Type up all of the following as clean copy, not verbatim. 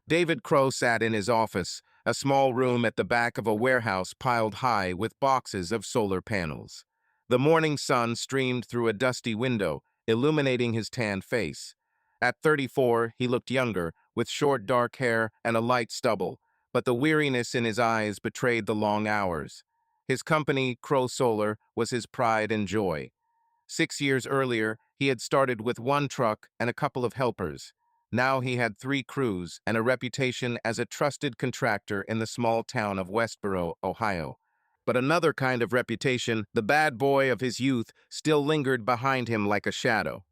David Crow sat in his office, a small room at the back of a warehouse piled high with boxes of solar panels. The morning sun streamed through a dusty window, illuminating his tanned face. At 34, he looked younger, with short dark hair and a light stubble, but the weariness in his eyes betrayed the long hours. His company, Crow Solar, was his pride and joy. 6 years earlier, he had started with one truck and a couple of helpers. Now he had 3 crews and a reputation as a trusted contractor in the small town of Westboro, Ohio. But another kind of reputation, the bad boy of his youth, still lingered behind him like a shadow.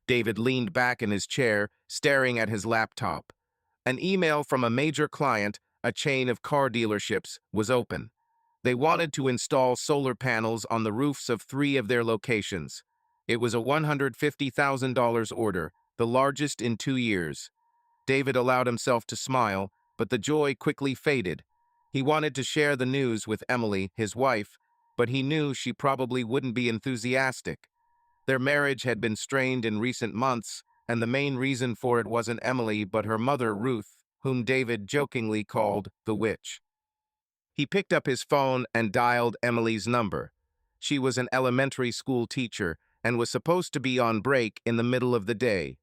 David leaned back in his chair, staring at his laptop. An email from a major client, a chain of car dealerships, was open. They wanted to install solar panels on the roofs of 3 of their locations. It was a $150,000 order, the largest in 2 years. David allowed himself to smile, but the joy quickly faded. He wanted to share the news with Emily, his wife, but he knew she probably wouldn't be enthusiastic. Their marriage had been strained in recent months, and the main reason for it wasn't Emily but her mother, Ruth, whom David jokingly called the witch. He picked up his phone and dialed Emily's number. She was an elementary school teacher and was supposed to be on break in the middle of the day.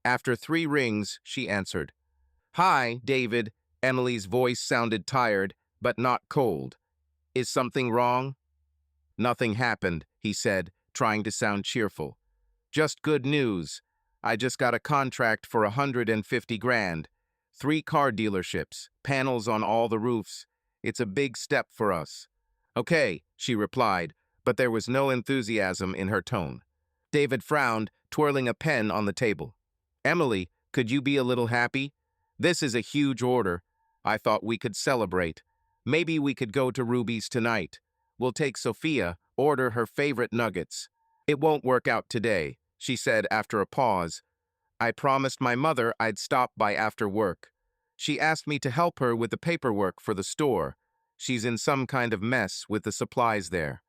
After 3 rings, she answered. "Hi, David." Emily's voice sounded tired, but not cold. "Is something wrong?" "Nothing happened," he said, trying to sound cheerful. "Just good news. I just got a contract for 150 grand. 3 car dealerships, panels on all the roofs. It's a big step for us." "Okay," she replied, but there was no enthusiasm in her tone. David frowned, twirling a pen on the table. "Emily, could you be a little happy? This is a huge order. I thought we could celebrate. Maybe we could go to Ruby's tonight. We'll take Sophia, order her favorite nuggets." "It won't work out today," she said after a pause. "I promised my mother I'd stop by after work. She asked me to help her with the paperwork for the store. She's in some kind of mess with the supplies there."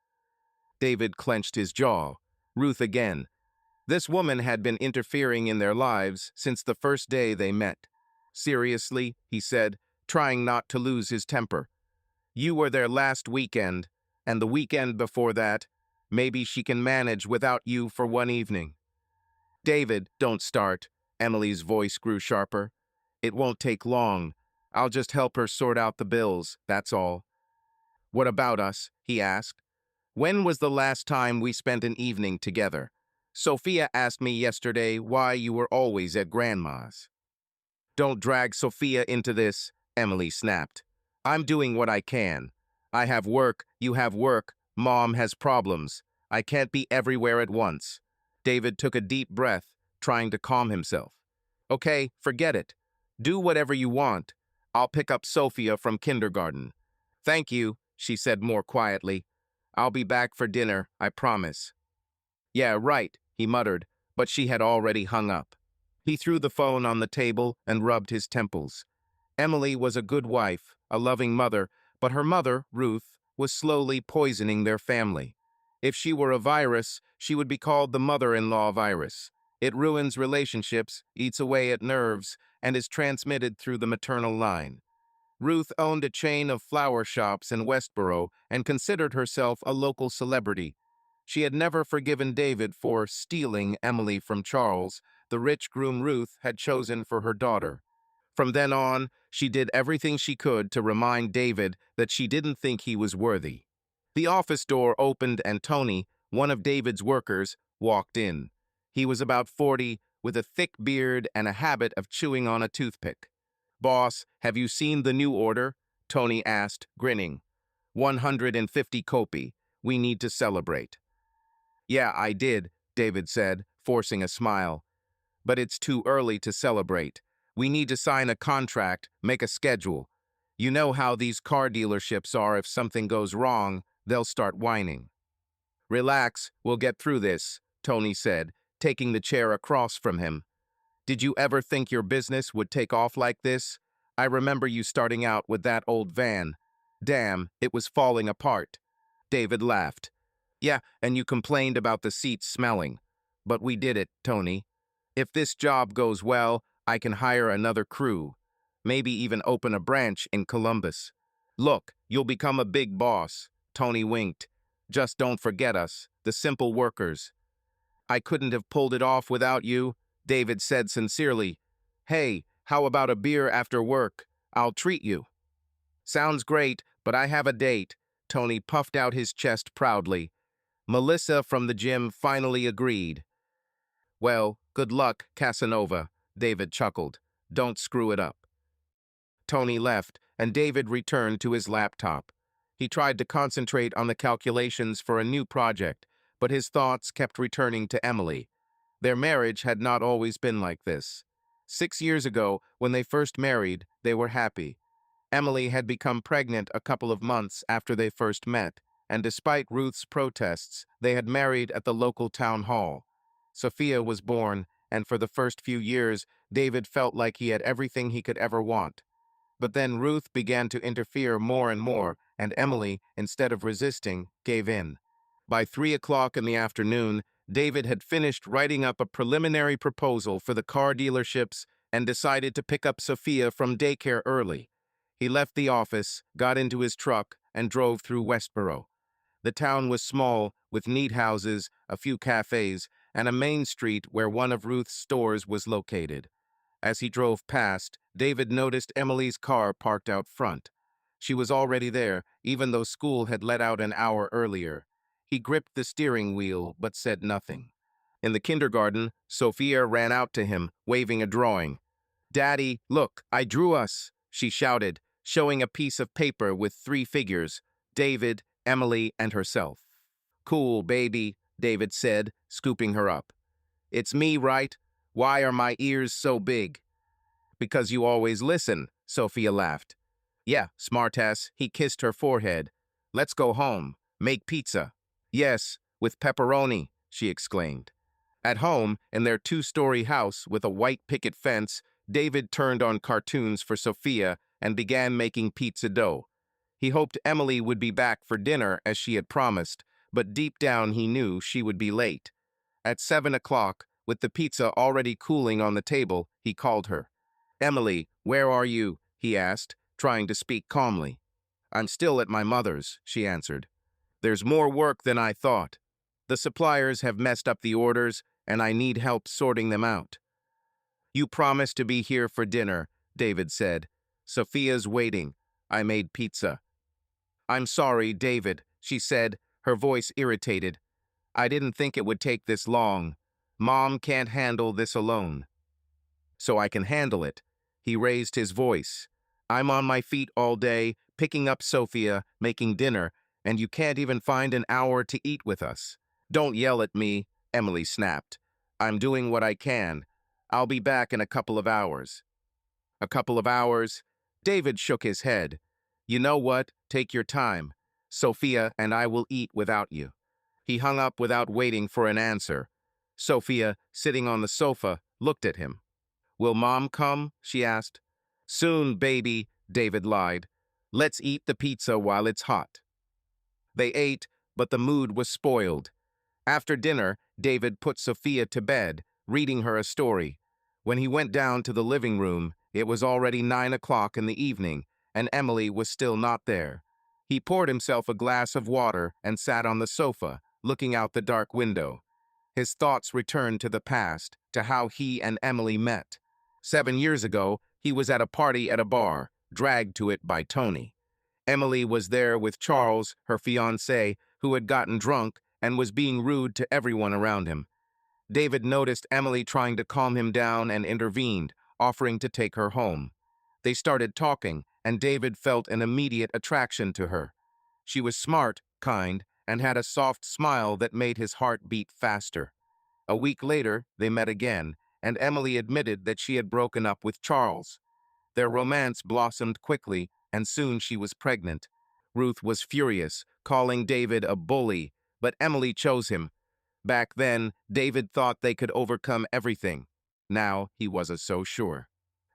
David clenched his jaw. Ruth again. This woman had been interfering in their lives since the first day they met. "Seriously," he said, trying not to lose his temper. "You were there last weekend, and the weekend before that. Maybe she can manage without you for one evening." "David, don't start." Emily's voice grew sharper. "It won't take long. I'll just help her sort out the bills, that's all." "What about us?" he asked. "When was the last time we spent an evening together? Sophia asked me yesterday why you were always at Grandma's." "Don't drag Sophia into this," Emily snapped. "I'm doing what I can. I have work, you have work, Mom has problems. I can't be everywhere at once." David took a deep breath, trying to calm himself. "Okay, forget it. Do whatever you want. I'll pick up Sophia from kindergarten." "Thank you," she said more quietly. "I'll be back for dinner, I promise." "Yeah, right," he muttered, but she had already hung up. He threw the phone on the table and rubbed his temples. Emily was a good wife, a loving mother, but her mother, Ruth, was slowly poisoning their family. If she were a virus, she would be called the mother-in-law virus. It ruins relationships, eats away at nerves, and is transmitted through the maternal line. Ruth owned a chain of flower shops in Westboro and considered herself a local celebrity. She had never forgiven David for stealing Emily from Charles, the rich groom Ruth had chosen for her daughter. From then on, she did everything she could to remind David that she didn't think he was worthy. The office door opened and Tony, one of David's workers, walked in. He was about 40, with a thick beard and a habit of chewing on a toothpick. "Boss, have you seen the new order?" Tony asked, grinning. 150 kopi. We need to celebrate." "Yeah, I did," David said, forcing a smile. "But it's too early to celebrate. We need to sign a contract, make a schedule. You know how these car dealerships are. If something goes wrong, they'll start whining." "Relax, we'll get through this," Tony said, taking the chair across from him. "Did you ever think your business would take off like this? I remember you starting out with that old van. Damn, it was falling apart." David laughed. "Yeah, and you complained about the seats smelling. But we did it, Tony. If this job goes well, I can hire another crew. maybe even open a branch in Columbus. Look, you'll become a big boss. Tony winked. Just don't forget us, the simple workers. I couldn't have pulled it off without you, David said sincerely. Hey, how about a beer after work? I'll treat you. Sounds great, but I have a date. Tony puffed out his chest proudly. Melissa from the gym finally agreed. Well, good luck, Casanova, David chuckled. Don't screw it up. Tony left, and David returned to his laptop. He tried to concentrate on the calculations for a new project, but his thoughts kept returning to Emily. Their marriage had not always been like this. 6 years ago, when they first married, they were happy. Emily had become pregnant a couple of months after they first met, and despite Ruth's protests, they had married at the local town hall. Sophia was born, and for the first few years, David felt like he had everything he could ever want. But then Ruth began to interfere more and more, and Emily, instead of resisting, gave in. By 3 o'clock in the afternoon, David had finished writing up a preliminary proposal for the car dealerships and decided to pick up Sophia from daycare early. He left the office, got into his truck, and drove through Westboro. The town was small, with neat houses, a few cafes, and a main street where one of Ruth's stores was located. As he drove past, David noticed Emily's car parked out front. She was already there, even though school had let out an hour earlier. He gripped the steering wheel, but said nothing. In the kindergarten, Sophia ran out to him, waving a drawing. "Daddy, look, I drew us," she shouted, showing a piece of paper with 3 figures, David, Emily, and herself. "Cool, baby," David said, scooping her up. "It's me, right? Why are my ears so big?" "Because you always listen," Sophia laughed. "Yeah, smartass," he kissed her forehead. "Let's go home. Make pizza." "Yes, with pepperoni," she exclaimed. At home, in their 2-story house with a white picket fence, David turned on cartoons for Sophia and began making pizza dough. He hoped Emily would be back for dinner as she had promised, but deep down he knew she would be late. At 7 o'clock, with the pizza already cooling on the table, he called her. "Emily, where are you?" he asked, trying to speak calmly. "I'm still at my mother's," she answered. "There's more work than I thought. The suppliers have messed up the orders, and I need help sorting them out." "You promised to be here for dinner," David said. "Sophia's waiting. I made pizza." "I'm sorry, David," she said, her voice irritated. "I didn't think it would take this long. Mom can't handle this alone." "So I can handle it." He raised his voice. "I'm on my feet all day, picking up Sophia, making dinner, and you can't even find an hour to eat with us." "Don't yell at me," Emily snapped. "I'm doing what I can. I'll be back in a couple of hours." "A couple of hours?" David shook his head. "You know what? Take your time. Sophia and I will eat without you." He hung up without waiting for an answer. Sophia, sitting on the sofa, looked at him. "Will Mom come?" she asked. "Soon, baby," David lied. "Let's eat the pizza while it's hot." They ate, but the mood was spoiled. After dinner, David put Sophia to bed, reading her a story. When he went down to the living room, it was already 9 o'clock in the evening, and Emily was still not there. He poured himself a glass of water and sat on the sofa, looking out the dark window. His thoughts returned to the past, to how he and Emily met. 7 years ago, he was at a party at a bar, dragged to it by Tony. Emily was there with Charles, her fiancé, who had gotten drunk and was being rude to everyone around him. David noticed Emily trying to calm him down and intervened, offering to take her home. They started talking, and David felt an immediate attraction to her. She was smart, kind, and had a soft smile that made his heart beat faster. A week later, they met again, and Emily admitted that she had broken up with Charles. Their romance blossomed quickly, and soon she was pregnant. Ruth was furious, calling David a bully, but Emily chose him. Back then, David thought they could overcome everything. Now, he wasn't so sure.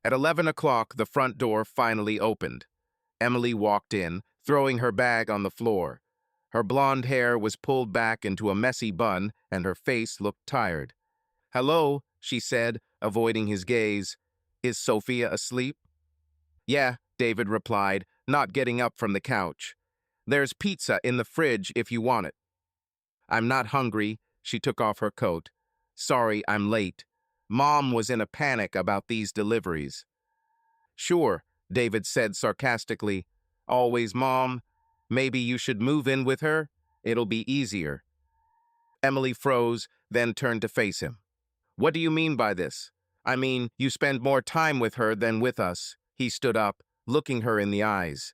At 11 o'clock, the front door finally opened. Emily walked in, throwing her bag on the floor. Her blonde hair was pulled back into a messy bun, and her face looked tired. "Hello," she said, avoiding his gaze. "Is Sophia asleep?" Yeah, David replied, not getting up from the couch. There's pizza in the fridge if you want it. I'm not hungry. She took off her coat. Sorry, I'm late. Mom was in a panic about these deliveries. Sure, David said sarcastically. Always, Mom. Maybe you should move in with her? It'll be easier. Emily froze, then turned to face him. What do you mean by this? I mean, you spend more time with her than with us. He stood up, looking her in the eyes.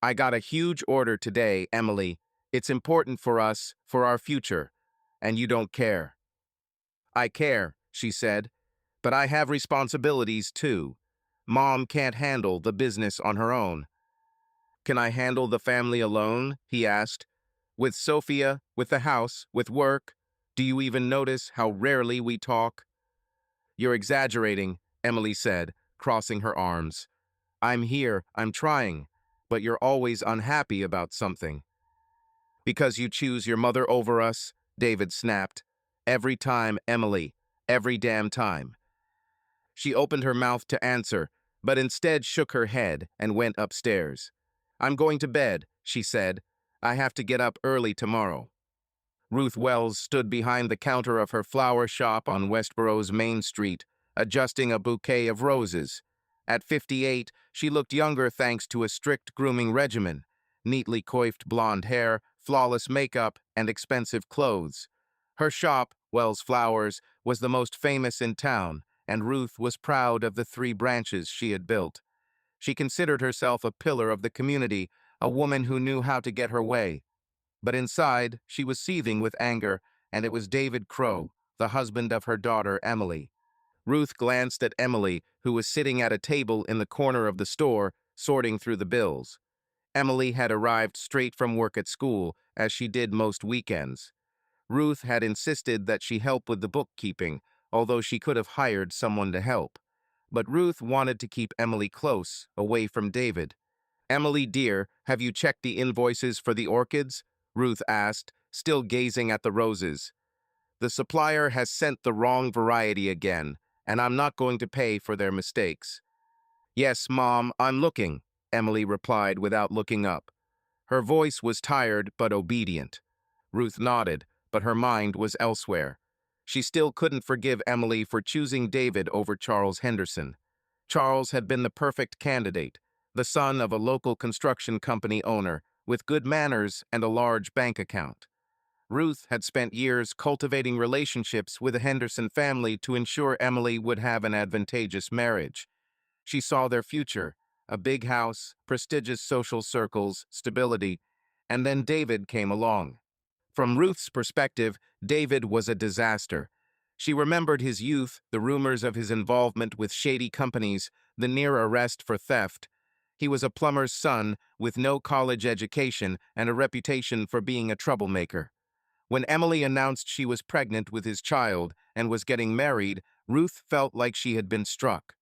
I got a huge order today, Emily. It's important for us, for our future. And you don't care. I care, she said, but I have responsibilities too. Mom can't handle the business on her own. Can I handle the family alone? He asked. With Sophia, with the house, with work? Do you even notice how rarely we talk? You're exaggerating, Emily said, crossing her arms. I'm here, I'm trying, but you're always unhappy about something. Because you choose your mother over us, David snapped. Every time, Emily. Every damn time. She opened her mouth to answer, but instead shook her head and went upstairs. I'm going to bed, she said. I have to get up early tomorrow. Ruth Wells stood behind the counter of her flower shop on Westborough's Main Street, adjusting a bouquet of roses. At 58, she looked younger thanks to a strict grooming regimen, neatly coiffed blonde hair, flawless makeup, and expensive clothes. Her shop, Wells Flowers, was the most famous in town, and Ruth was proud of the 3 branches she had built. She considered herself a pillar of the community, a woman who knew how to get her way. But inside, she was seething with anger, and it was David Crow, the husband of her daughter, Emily. Ruth glanced at Emily, who was sitting at a table in the corner of the store, sorting through the bills. Emily had arrived straight from work at school, as she did most weekends. Ruth had insisted that she help with the bookkeeping, although she could have hired someone to help. But Ruth wanted to keep Emily close, away from David. Emily, dear, have you checked the invoices for the orchids? Ruth asked, still gazing at the roses. The supplier has sent the wrong variety again, and I'm not going to pay for their mistakes. Yes, Mom, I'm looking, Emily replied without looking up. Her voice was tired but obedient. Ruth nodded, but her mind was elsewhere. She still couldn't forgive Emily for choosing David over Charles Henderson. Charles had been the perfect candidate, the son of a local construction company owner, with good manners and a large bank account. Ruth had spent years cultivating relationships with the Henderson family to ensure Emily would have an advantageous marriage. She saw their future, a big house, prestigious social circles, stability, and then David came along. From Ruth's perspective, David was a disaster. She remembered his youth, the rumors of his involvement with shady companies, the near arrest for theft. He was a plumber's son with no college education and a reputation for being a troublemaker. When Emily announced she was pregnant with his child and was getting married, Ruth felt like she had been struck.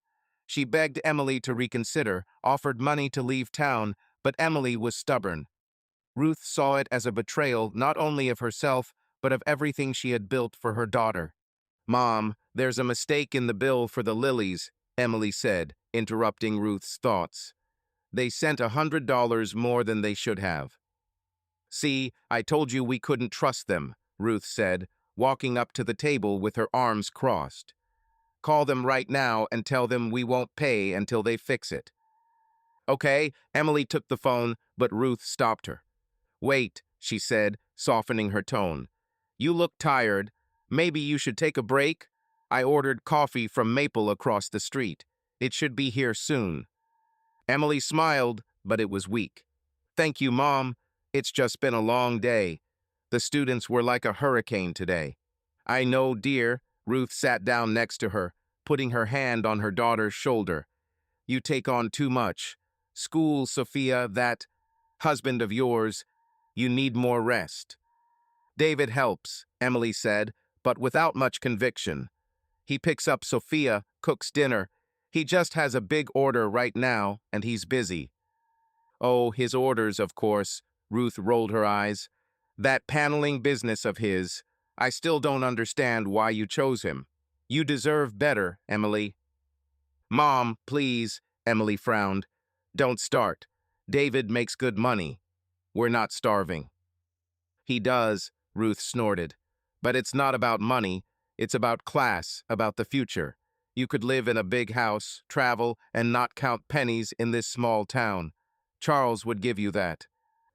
She begged Emily to reconsider, offered money to leave town, but Emily was stubborn. Ruth saw it as a betrayal not only of herself, but of everything she had built for her daughter. Mom, there's a mistake in the bill for the lilies, Emily said, interrupting Ruth's thoughts. They sent $100 more than they should have. See, I told you we couldn't trust them, Ruth said, walking up to the table with her arms crossed. Call them right now and tell them we won't pay until they fix it. Okay, Emily took the phone, but Ruth stopped her. Wait, she said, softening her tone. You look tired. Maybe you should take a break? I ordered coffee from Maple across the street. It should be here soon. Emily smiled, but it was weak. Thank you, Mom. It's just been a long day. The students were like a hurricane today. I know, dear. Ruth sat down next to her, putting her hand on her daughter's shoulder. You take on too much. School, Sophia, that husband of yours. You need more rest. David helps, Emily said, but without much conviction. He picks up Sophia, cooks dinner. He just has a big order right now, and he's busy. Oh, his orders, of course. Ruth rolled her eyes. That paneling business of his. I still don't understand why you chose him. You deserve better, Emily. Mom, please, Emily frowned. Don't start. David makes good money. We're not starving. He does, Ruth snorted. But it's not about money. It's about class, about the future. You could live in a big house, travel, and not count pennies in this small town. Charles would give you that.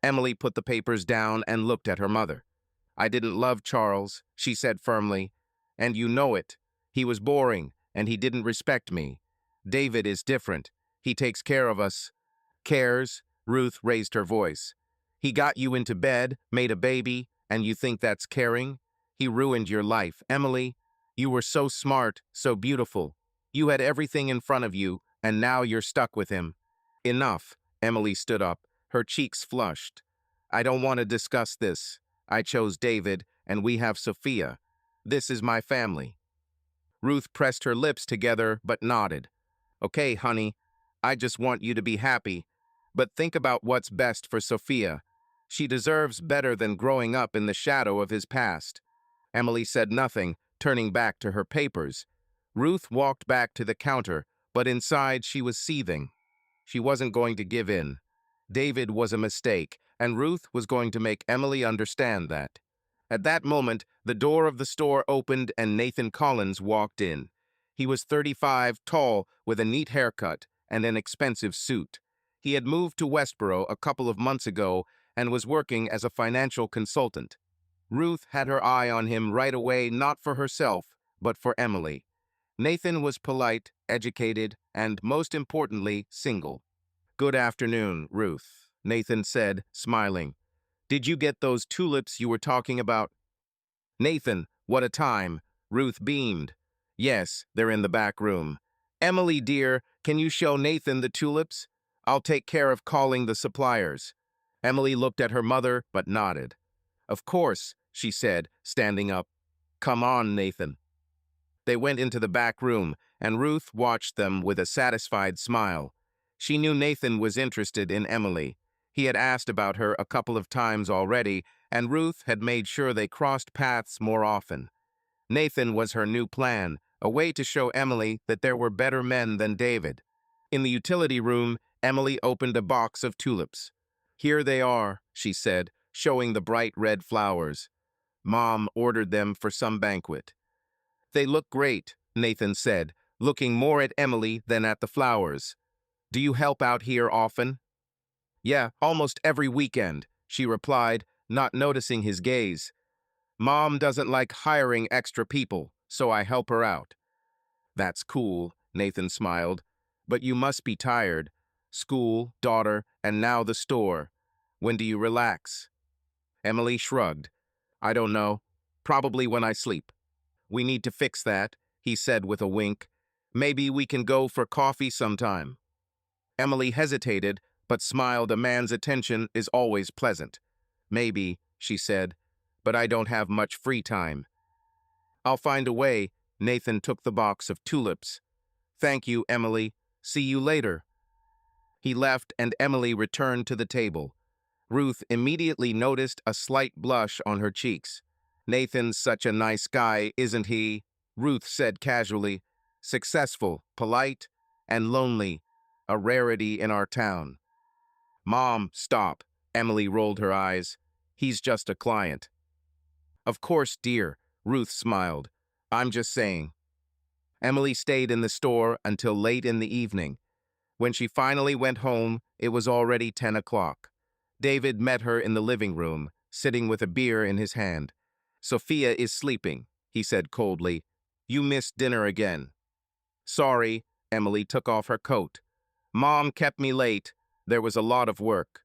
Emily put the papers down and looked at her mother. I didn't love Charles, she said firmly. And you know it. He was boring, and he didn't respect me. David is different. He takes care of us. Cares? Ruth raised her voice. He got you into bed, made a baby, and you think that's caring? He ruined your life, Emily. You were so smart, so beautiful. You had everything in front of you, and now you're stuck with him. Enough. Emily stood up, her cheeks flushed. I don't want to discuss this. I chose David, and we have Sophia. This is my family. Ruth pressed her lips together but nodded. Okay, honey, I just want you to be happy. But think about what's best for Sophia. She deserves better than growing up in the shadow of his past. Emily said nothing, turning back to her papers. Ruth walked back to the counter, but inside she was seething. She wasn't going to give in. David was a mistake, and Ruth was going to make Emily understand that. At that moment, the door of the store opened and Nathan Collins walked in. He was 35, tall, with a neat haircut and an expensive suit. He had moved to Westboro a couple of months ago and was working as a financial consultant. Ruth had her eye on him right away, not for herself, but for Emily. Nathan was polite, educated, and, most importantly, single. Good afternoon, Ruth, Nathan said, smiling. Did you get those tulips you were talking about? Nathan, what a time, Ruth beamed. Yes, they're in the back room. Emily, dear, can you show Nathan the tulips? I'll take care of calling the suppliers. Emily looked at her mother, but nodded. Of course, she said, standing up. Come on, Nathan. They went into the back room, and Ruth watched them with a satisfied smile. She knew Nathan was interested in Emily. He had asked about her a couple of times already, and Ruth had made sure they crossed paths more often. Nathan was her new plan, a way to show Emily that there were better men than David. In the utility room, Emily opened a box of tulips. Here they are, she said, showing the bright red flowers. Mom ordered them for some banquet. They look great, Nathan said, looking more at Emily than at the flowers. Do you help out here often? Yeah, almost every weekend, she replied, not noticing his gaze. Mom doesn't like hiring extra people, so I help her out. That's cool, Nathan smiled. But you must be tired. School, daughter, and now the store. When do you relax? Emily shrugged. I don't know. Probably when I sleep. We need to fix that, he said with a wink. Maybe we can go for coffee sometime. Emily hesitated, but smiled. A man's attention is always pleasant. Maybe, she said, but I don't have much free time. I'll find a way. Nathan took the box of tulips. Thank you, Emily. See you later. He left, and Emily returned to the table. Ruth immediately noticed a slight blush on her cheeks. Nathan's such a nice guy, isn't he? Ruth said casually. Successful, polite, and lonely. A rarity in our town. Mom, stop. Emily rolled her eyes. He's just a client. Of course, dear, Ruth smiled. I'm just saying. Emily stayed in the store until late in the evening. When she finally went home, it was already 10 o'clock. David met her in the living room, sitting with a beer in his hand. Sophia is sleeping, he said coldly. You missed dinner again. Sorry, Emily took off her coat. Mom kept me late. There was a lot of work.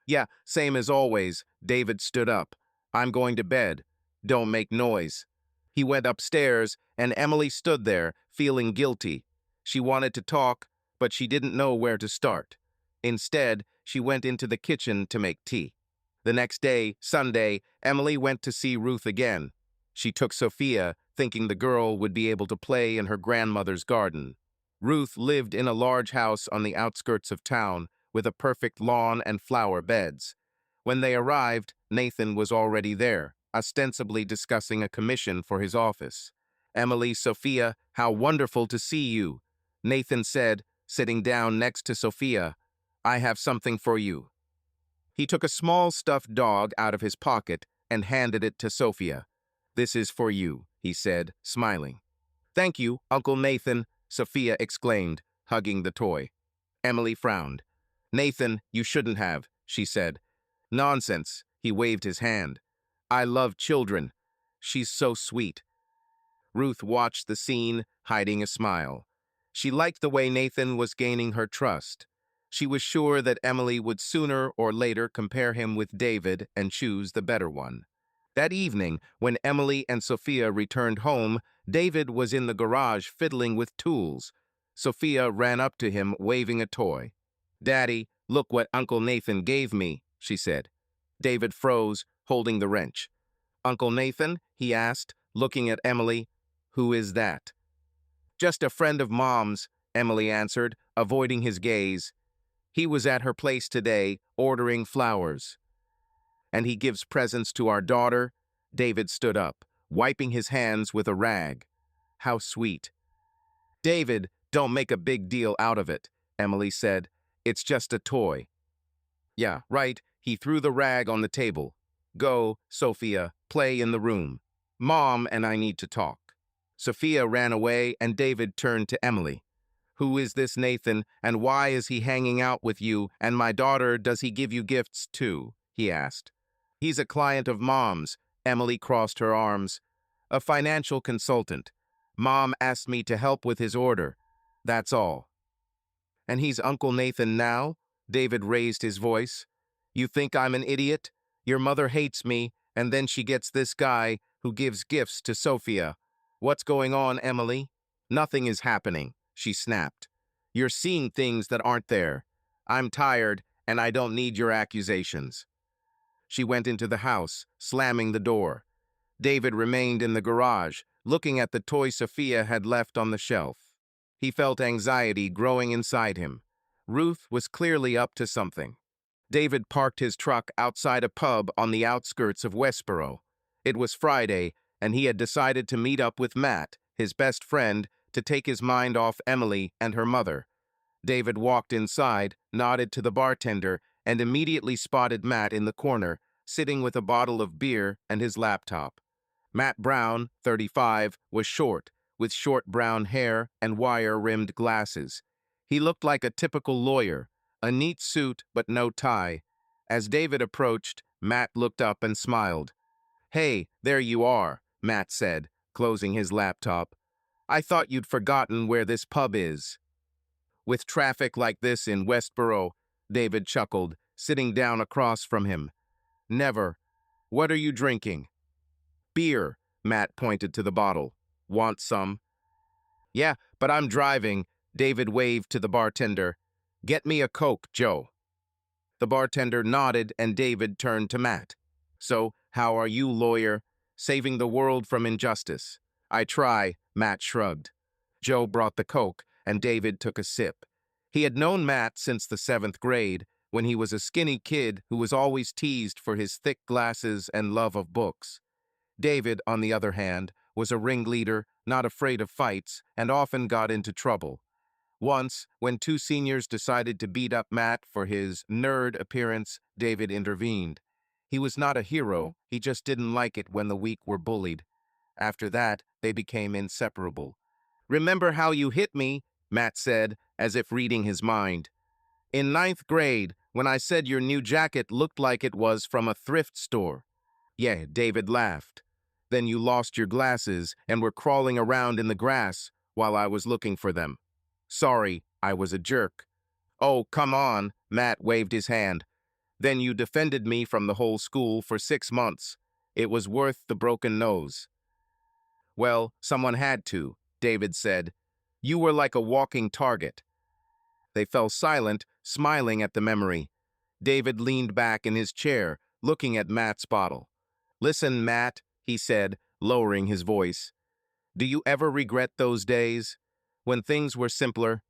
Yeah, same as always. David stood up. I'm going to bed. Don't make noise. He went upstairs, and Emily stood there, feeling guilty. She wanted to talk, but she didn't know where to start. Instead, she went into the kitchen to make tea. The next day, Sunday, Emily went to see Ruth again. She took Sophia, thinking the girl would be able to play in her grandmother's garden. Ruth lived in a large house on the outskirts of town, with a perfect lawn and flower beds. When they arrived, Nathan was already there, ostensibly discussing a commission for his office. Emily, Sophia, how wonderful to see you, Nathan said, sitting down next to Sophia. "I have something for you." He took a small stuffed dog out of his pocket and handed it to Sophia. "This is for you," he said, smiling. "Thank you, Uncle Nathan," Sophia exclaimed, hugging the toy. Emily frowned. "Nathan, you shouldn't have," she said. "Nonsense," he waved his hand. "I love children. She's so sweet." Ruth watched the scene, hiding a smile. She liked the way Nathan was gaining her trust. She was sure that Emily would sooner or later compare him with David and choose the better one. That evening, when Emily and Sophia returned home, David was in the garage fiddling with tools. Sophia ran up to him, waving a toy. "Daddy, look what Uncle Nathan gave me," she said. David froze, holding the wrench. "Uncle Nathan?" he asked, looking at Emily. "Who is that?" "Just a friend of Mom's," Emily answered, avoiding his gaze. "He was at her place today, ordering flowers." "And he gives presents to our daughter?" David stood up, wiping his hands with a rag. "How sweet." "David, don't make a big deal out of it," Emily said. "It's just a toy." "Yeah, right." He threw the rag on the table. "Go, Sophia, play in the room. Mom and I need to talk." Sophia ran away, and David turned to Emily. "Who is this Nathan, and why is he hanging out with you, and my daughter, does he give you gifts too?" he asked. "He's a client of Mom's." Emily crossed her arms. "A financial consultant. Mom asked me to help with his order. That's all." "And he's Uncle Nathan now?" David raised his voice. "You think I'm an idiot? Your mother hates me, and then she gets this guy who gives gifts to Sophia. What's going on, Emily?" "Nothing is happening," she snapped. "You're seeing things that aren't there. I'm tired, and I don't need your accusations." She went into the house, slamming the door. David remained in the garage, looking at the toy Sophia had left on the shelf. He felt anxiety growing inside him. Ruth was clearly up to something. David parked his truck outside a pub on the outskirts of Westboro. It was Friday, and he had decided to meet up with Matt, his best friend, to take his mind off Emily and her mother. David walked inside, nodded to the bartender, and immediately spotted Matt in the corner, sitting with a bottle of beer and his laptop. Matt Brown, 35, was short, with short brown hair and wire-rimmed glasses. He looked like a typical lawyer, a neat suit but no tie. As David approached, Matt looked up and smiled. "Hey, there you are," Matt said, closing his laptop. "I thought you'd forgotten where this pub is." "With traffic like this in Westboro," David chuckled, sitting down across from him. "Never. What are you drinking?" "Beer," Matt pointed to the bottle. "Want some?" "Yeah, but I'm driving," David waved to the bartender. "Get me a Coke, Joe." The bartender nodded, and David turned to Matt. "So, how are you, lawyer? Saving the world from injustice." "I try," Matt shrugged. Joe brought the Coke, and David took a sip. He had known Matt since the 7th grade, when he was a skinny kid who was always teased for his thick glasses and love of books. David, on the other hand, was a ringleader, not afraid of fights, and often got into trouble. Once, when two seniors decided to beat up Matt for his nerd appearance, David intervened. He was not a hero, he just didn't like it when the weak were bullied. After that, they became inseparable. "Remember how you hit me?" Matt said, as if reading his mind. "In 9th grade, when I said your new jacket looked like it was from a thrift store." "Yeah," David laughed. "Then you lost your glasses and were crawling around in the grass while I was looking for them." "Sorry, I was a jerk." "Oh, come on," Matt waved his hand. "Then you defended me from the whole school for 6 months. It was worth the broken nose." "Well, someone had to," David said. "You were like a walking target." They fell silent, smiling at the memory. David leaned back in his chair, looking at Matt's bottle. "Listen, Matt," he said, lowering his voice. "Do you ever regret those days? When things were simpler?"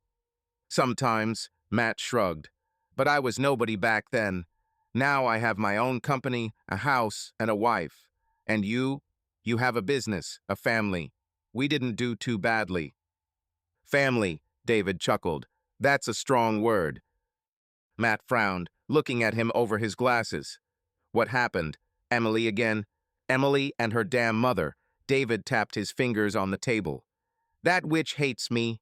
"Sometimes," Matt shrugged. "But I was nobody back then. Now I have my own company, a house, and a wife. And you? You have a business, a family. We didn't do too badly." "Family," David chuckled. That's a strong word. Matt frowned, looking at him over his glasses. What happened? Emily again? Emily and her damn mother. David tapped his fingers on the table. That witch hates me.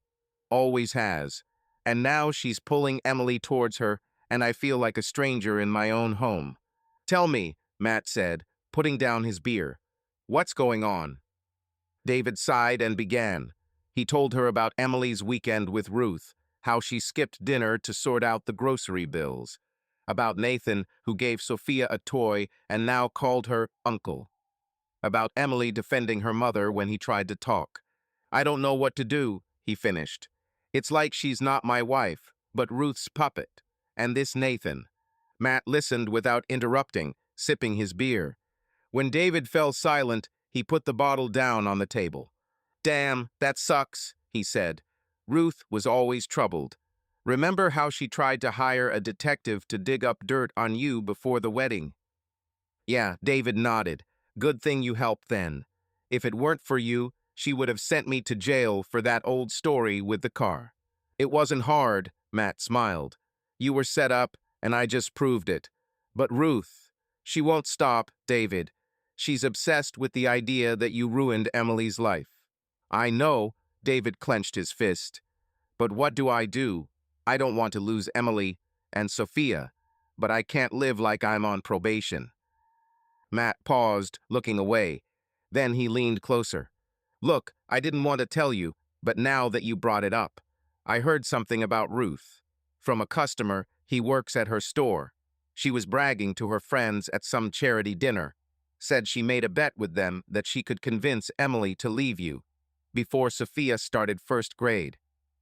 Always has. And now she's pulling Emily towards her, and I feel like a stranger in my own home. Tell me, Matt said, putting down his beer. What's going on? David sighed and began. He told her about Emily's weekend with Ruth, how she skipped dinner to sort out the grocery bills, about Nathan, who gave Sophia a toy and now called her uncle, about Emily defending her mother when he tried to talk. I don't know what to do, he finished. It's like she's not my wife, but Ruth's puppet. And this Nathan. Matt listened without interrupting, sipping his beer. When David fell silent, he put the bottle down on the table. Damn, that sucks, he said. Ruth was always troubled. Remember how she tried to hire a detective to dig up dirt on you before the wedding? Yeah, David nodded. Good thing you helped then. If it weren't for you, she would have sent me to jail for that old story with the car. It wasn't hard, Matt smiled. You were set up, and I just proved it. But Ruth, she won't stop, David. She's obsessed with the idea that you ruined Emily's life. I know, David clenched his fist. But what do? I don't want to lose Emily and Sophia, but I can't live like I'm on probation. Matt paused, looking away. Then he leaned closer. Look, I didn't want to tell you, but now that you brought it up, I heard something about Ruth. From a customer, he works at her store. She was bragging to her friends at some charity dinner. Said she made a bet with them that she could convince Emily to leave you before Sophia started first grade.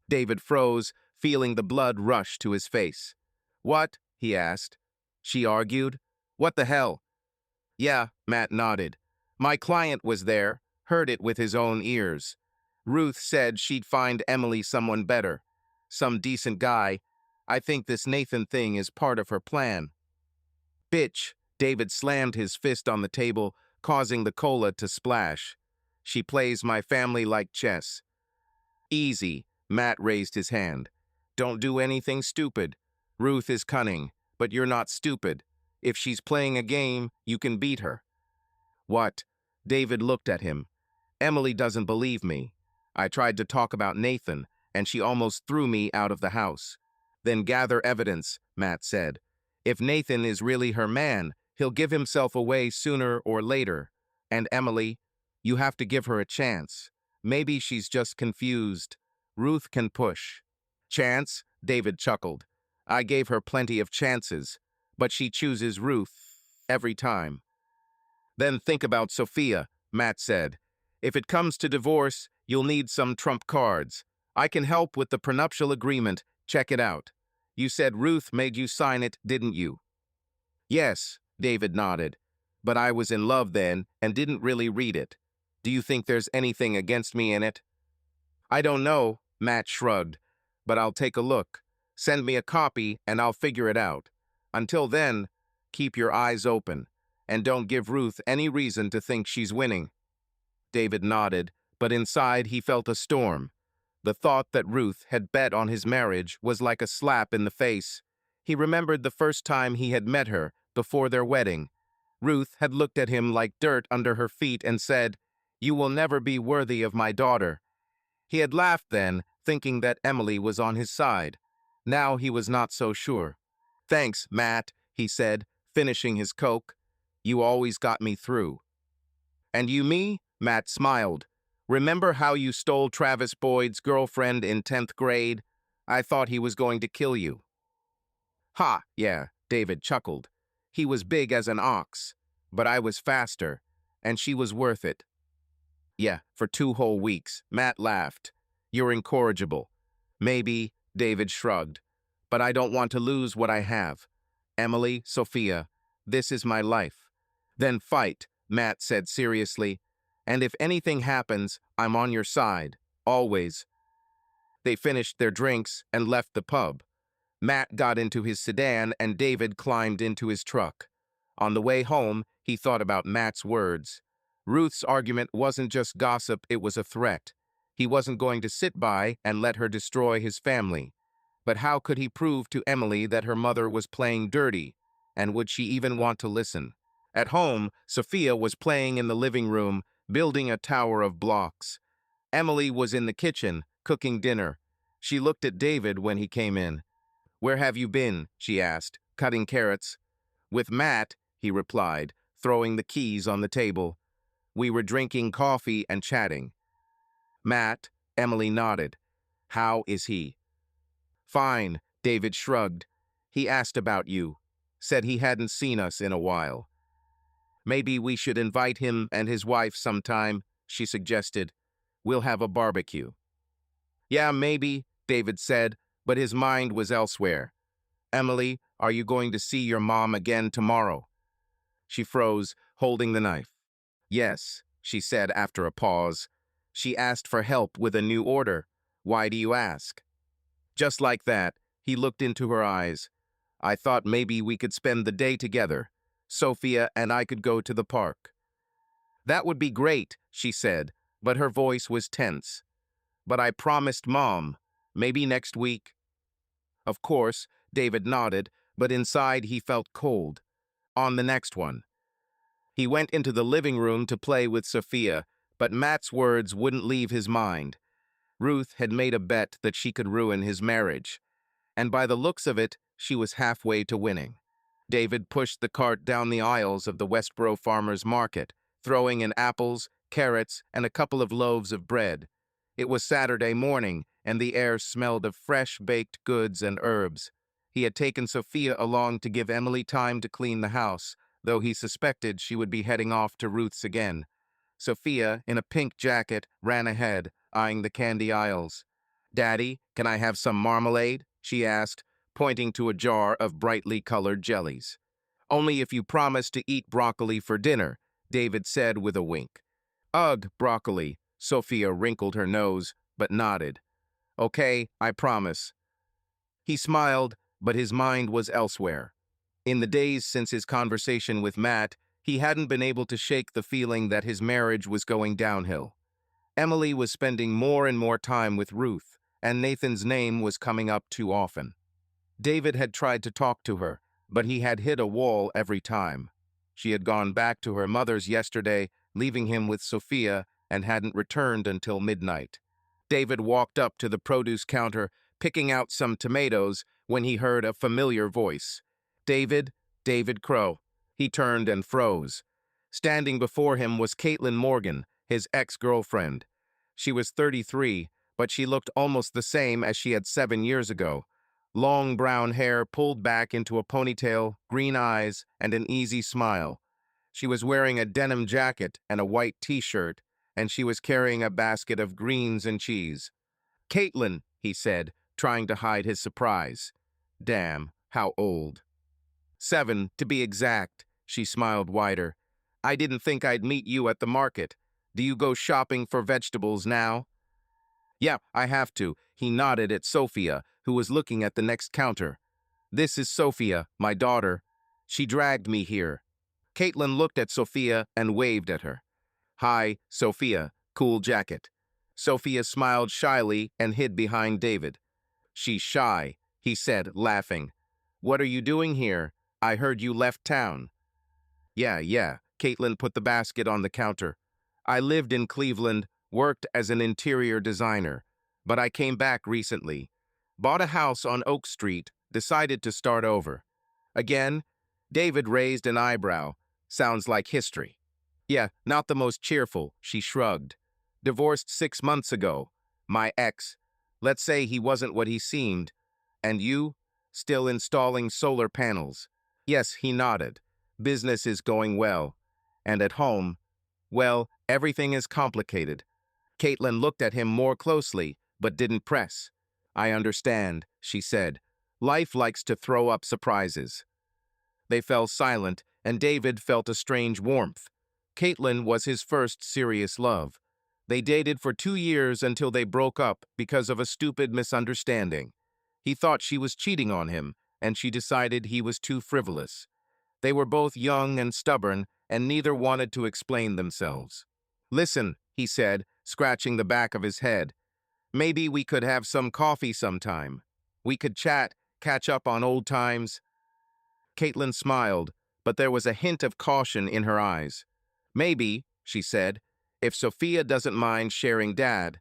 David froze, feeling the blood rush to his face. What? He asked. She argued. What the hell? Yeah, Matt nodded. My client was there, heard it with his own ears. Ruth said she'd find Emily someone better. Some decent guy. I think this Nathan thing is part of her plan. Bitch, David slammed his fist on the table, causing the cola to splash. She plays my family like chess. Easy, Matt raised his hand. Don't do anything stupid. Ruth is cunning, but you're not stupid. If she's playing a game, you can beat her. What? David looked at him. Emily doesn't believe me. I tried to talk about Nathan, and she almost threw me out of the house. Then gather evidence, Matt said. If Nathan is really her man, he'll give himself away sooner or later. And Emily, you have to give her a chance. Maybe she's just confused. Ruth can push. Chance? David chuckled. I gave her plenty of chances, but she chooses Ruth every time. Then think about Sophia, Matt said. If it comes to divorce, you'll need some trump cards. I can help with the prenuptial agreement. Check it out. You said Ruth made you sign it, didn't you? Yes, David nodded. But I was in love then and didn't really read it. Do you think there's anything against me in it? I don't know, Matt shrugged. But I'll take a look. Send me a copy and I'll figure it out. Until then, keep your eyes open. And don't give Ruth any reason to think she's winning. David nodded, but inside he felt a storm. The thought that Ruth had bet on his marriage was like a slap in the face. He remembered the first time he had met her, before their wedding. Ruth had looked at him like dirt under her feet and said, "You will never be worthy of my daughter." He had laughed then, thinking that Emily was on his side. Now he was not so sure. Thanks, Matt, he said, finishing his Coke. You always got me through. And you me? Matt smiled. Remember how you stole Travis Boyd's girlfriend in 10th grade? I thought he was going to kill you. Ha, yeah, David chuckled. He was big as an ox, but I was faster, and she was worth it. Yeah, for 2 whole weeks, Matt laughed. You're incorrigible. Maybe, David shrugged, but I don't want to lose what I have. Emily, Sophia, this is my life. Then fight, Matt said seriously. And if anything happens, I'm on your side, always. They finished their drinks and left the pub. Matt got into his sedan and David climbed into his truck. On the way home, he thought about Matt's words. Ruth's argument wasn't just gossip, it was a threat. He wasn't going to sit by and let her destroy his family. But how could he prove to Emily that her mother was playing dirty? And would she even want to listen? At home, Sophia was playing in the living room, building a tower of blocks. Emily was in the kitchen, cooking dinner. She looked at David when he came in. "Where have you been?" she asked. "Cutting carrots." "With Matt," he replied, throwing the keys on the table. "We were drinking coffee and chatting." "Matt," Emily nodded. "How is he?" "Fine," David shrugged. "He asked about you. Said he hadn't seen us in a while." "Maybe we should invite him and his wife sometime," she suggested. "We'll have a barbecue." "Yeah, maybe," David said, but his mind was elsewhere. "Emily, are you going to see your mom again tomorrow?" She froze, holding the knife. "Yes," she said after a pause. "She asked for help with a new order. Why do you ask?" Just like that, he looked into her eyes. "I thought maybe we could spend the day together. Sophia and I could go to the park." "That would be great," she said, but her voice was tense. "But I promised Mom. Maybe next week." Of course, David nodded, but inside he felt cold. On the next one. He went into the living room to play with Sophia, but Matt's words wouldn't leave his mind. Ruth had made a bet that she could ruin his marriage, and by the looks of it, she was halfway to winning. David pushed the cart down the aisles of the Westboro Farmers Market, throwing in apples, carrots, and a couple of loaves of bread. It was Saturday morning, and the air smelled of fresh baked goods and herbs. He had taken Sophia along to give Emily time to clean the house, though he suspected she would be heading off to Ruth's again. Sophia, in a pink jacket, ran ahead, eyeing the candy aisles. "Daddy, can I have some marmalade?" she asked, pointing to a jar of brightly colored jellies. "Only if you promise to eat broccoli for dinner," David said with a wink. "Ugh, broccoli." Sophia wrinkled her nose, but nodded. "Okay, I promise." He smiled, but his mind was elsewhere. In the days since his conversation with Matt, he hadn't been able to shake the feeling that his marriage was going downhill. Emily was spending more and more time with Ruth, and Nathan's name was coming up too often. David had tried to talk to her, but he had hit a wall every time. She had gone back to her mother's yesterday, leaving him with Sophia, and hadn't returned until midnight. David walked up to the produce counter, picking out some tomatoes, when he heard a familiar voice. "David, David Crow." He turned and froze. Standing before him was Caitlin Morgan, his ex-girlfriend. She was 33, but she looked almost the same as she had 7 years ago. Long brown hair pulled back into a ponytail, green eyes, and an easy smile. She was wearing a denim jacket and a white t-shirt, and she was carrying a basket of greens and cheese. "Caitlin," he said, trying to hide his surprise. "Damn, how old." 7, to be exact, she smiled wider. "I didn't think I'd meet you at the market. Do you go shopping for vegetables now?" "Yeah, I have to." He nodded at Sophia, who was looking at the next counter. "This is Sophia, my daughter. She dragged me here." Caitlin looked at Sophia and waved at her. "Hi, Sophia, cool jacket." Sophia smiled shyly and hid behind David. "She's shy," he said, laughing. "What are you doing here? I heard you left town." Yeah. Caitlin put the basket on the counter. "I lived in Cleveland, worked as an interior designer, but I came back recently. Bought a house on Oak Street, decided to start over." Again, David raised an eyebrow. "Sounds like history." "Yeah, not the most cheerful," she shrugged. "Divorced 6 months ago. My ex. Let's say he wasn't what he seemed. And you? Still installing solar panels." "Yes," he nodded. "Business is going well. And at home, well, everything is complicated." Caitlin looked at him more closely, but didn't press. "I understand," she said. "Life likes to throw up surprises." They fell silent, and David felt a strange warmth. Caitlin was his first serious love. They dated for 2 years until they broke up because of a stupid misunderstanding. He thought she was cheating on him, and she decided he was too frivolous. They were both young and stubborn, and neither wanted to explain themselves. "Listen," he said, scratching the back of his head. "Maybe we could have some coffee sometime." We could chat, catch up on old times. Caitlin smiled, but there was a hint of caution in her eyes. Maybe, she said, if Sophia doesn't mind sharing Dad,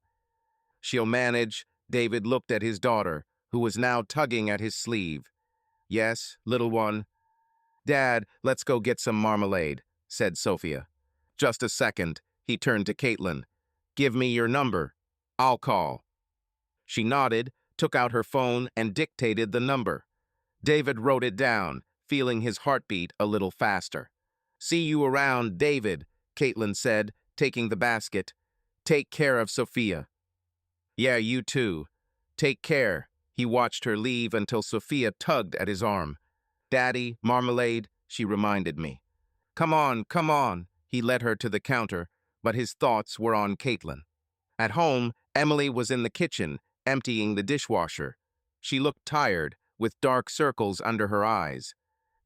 she'll manage. David looked at his daughter, who was now tugging at his sleeve. Yes, little one. Dad, let's go get some marmalade, said Sophia. Just a second, he turned to Caitlin. Give me your number. I'll call. She nodded, took out her phone, and dictated the number. David wrote it down, feeling his heartbeat a little faster. See you around, David, Caitlin said, taking the basket. Take care of Sophia. Yeah, you too. Take care. He watched her leave until Sophia tugged at his arm. Daddy, marmalade, she reminded me. Come on, come on. He led her to the counter, but his thoughts were on Caitlin. At home, Emily was in the kitchen, emptying the dishwasher. She looked tired, with dark circles under her eyes.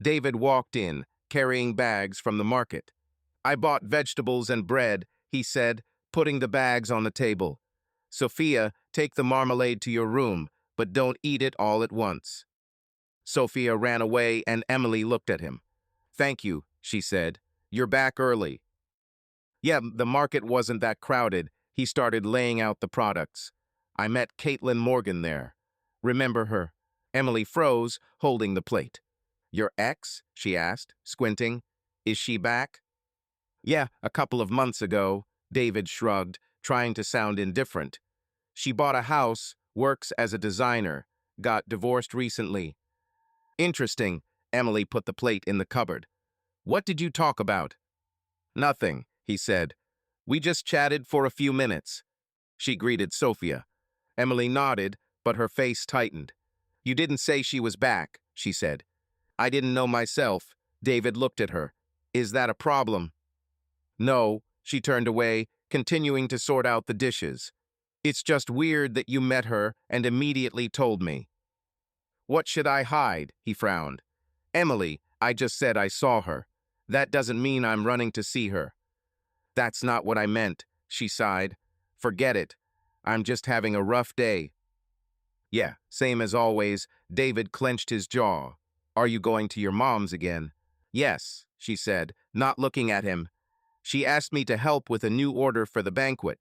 David walked in, carrying bags from the market. I bought vegetables and bread, he said, putting the bags on the table. Sophia, take the marmalade to your room, but don't eat it all at once. Sophia ran away and Emily looked at him. Thank you, she said. You're back early. Yeah, the market wasn't that crowded. He started laying out the products. I met Caitlin Morgan there. Remember her? Emily froze, holding the plate. Your ex? She asked, squinting. Is she back? Yeah, a couple of months ago, David shrugged, trying to sound indifferent. She bought a house, works as a designer, got divorced recently. Interesting, Emily put the plate in the cupboard. What did you talk about? Nothing, he said. We just chatted for a few minutes. She greeted Sophia. Emily nodded, but her face tightened. You didn't say she was back, she said. I didn't know myself. David looked at her. Is that a problem? No, she turned away, continuing to sort out the dishes. It's just weird that you met her and immediately told me. What should I hide? He frowned. Emily, I just said I saw her. That doesn't mean I'm running to see her. That's not what I meant, she sighed. Forget it. I'm just having a rough day. Yeah, same as always. David clenched his jaw. Are you going to your mom's again? Yes, she said, not looking at him. She asked me to help with a new order for the banquet.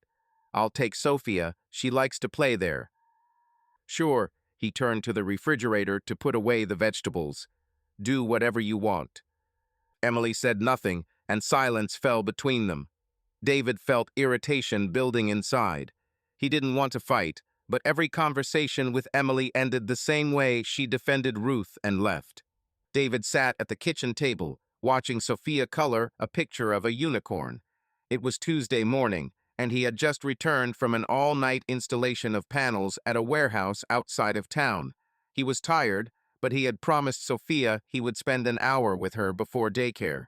I'll take Sophia. She likes to play there. Sure, he turned to the refrigerator to put away the vegetables. Do whatever you want. Emily said nothing, and silence fell between them. David felt irritation building inside. He didn't want to fight, but every conversation with Emily ended the same way. She defended Ruth and left. David sat at the kitchen table, watching Sophia color a picture of a unicorn. It was Tuesday morning, and he had just returned from an all-night installation of panels at a warehouse outside of town. He was tired, but he had promised Sophia he would spend an hour with her before daycare.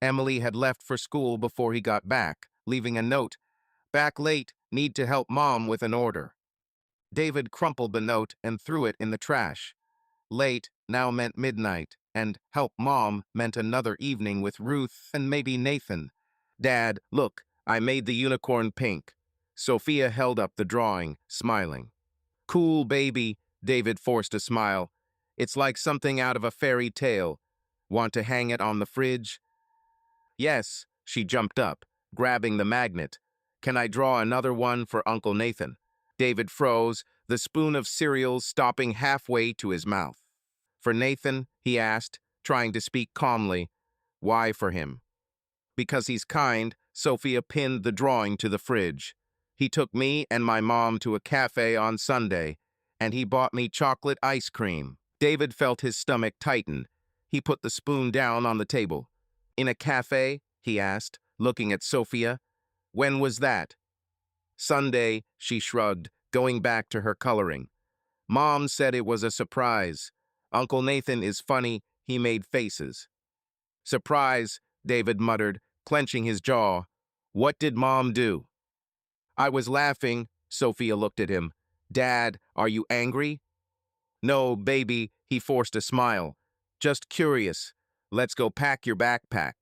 Emily had left for school before he got back, leaving a note. Back late, need to help Mom with an order. David crumpled the note and threw it in the trash. Late now meant midnight, and help Mom meant another evening with Ruth and maybe Nathan. Dad, look, I made the unicorn pink. Sophia held up the drawing, smiling. Cool, baby, David forced a smile. It's like something out of a fairy tale. Want to hang it on the fridge? Yes, she jumped up, grabbing the magnet. Can I draw another one for Uncle Nathan? David froze, the spoon of cereal stopping halfway to his mouth. For Nathan, he asked, trying to speak calmly. Why for him? Because he's kind, Sophia pinned the drawing to the fridge. He took me and my mom to a cafe on Sunday, and he bought me chocolate ice cream. David felt his stomach tighten. He put the spoon down on the table. In a cafe? He asked, looking at Sophia. When was that? Sunday, she shrugged, going back to her coloring. Mom said it was a surprise. Uncle Nathan is funny, he made faces. Surprise, David muttered, clenching his jaw. What did Mom do? I was laughing, Sophia looked at him. Dad, are you angry? No, baby, he forced a smile. Just curious. Let's go pack your backpack.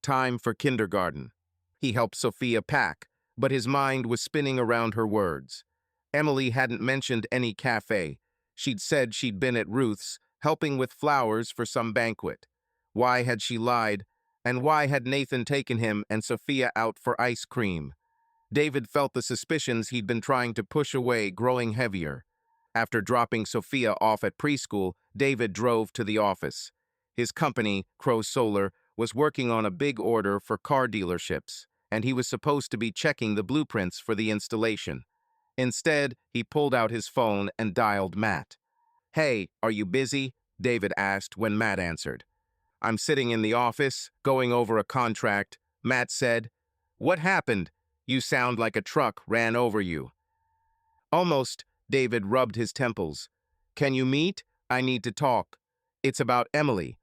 Time for kindergarten. He helped Sophia pack, but his mind was spinning around her words. Emily hadn't mentioned any cafe. She'd said she'd been at Ruth's, helping with flowers for some banquet. Why had she lied? And why had Nathan taken him and Sophia out for ice cream? David felt the suspicions he'd been trying to push away growing heavier. After dropping Sophia off at preschool, David drove to the office. His company, Crow Solar, was working on a big order for car dealerships, and he was supposed to be checking the blueprints for the installation. Instead, he pulled out his phone and dialed Matt. "Hey, are you busy?" David asked when Matt answered. "I'm sitting in the office, going over a contract," Matt said. "What happened? You sound like a truck ran over you." "Almost," David rubbed his temples. "Can you meet? I need to talk. It's about Emily."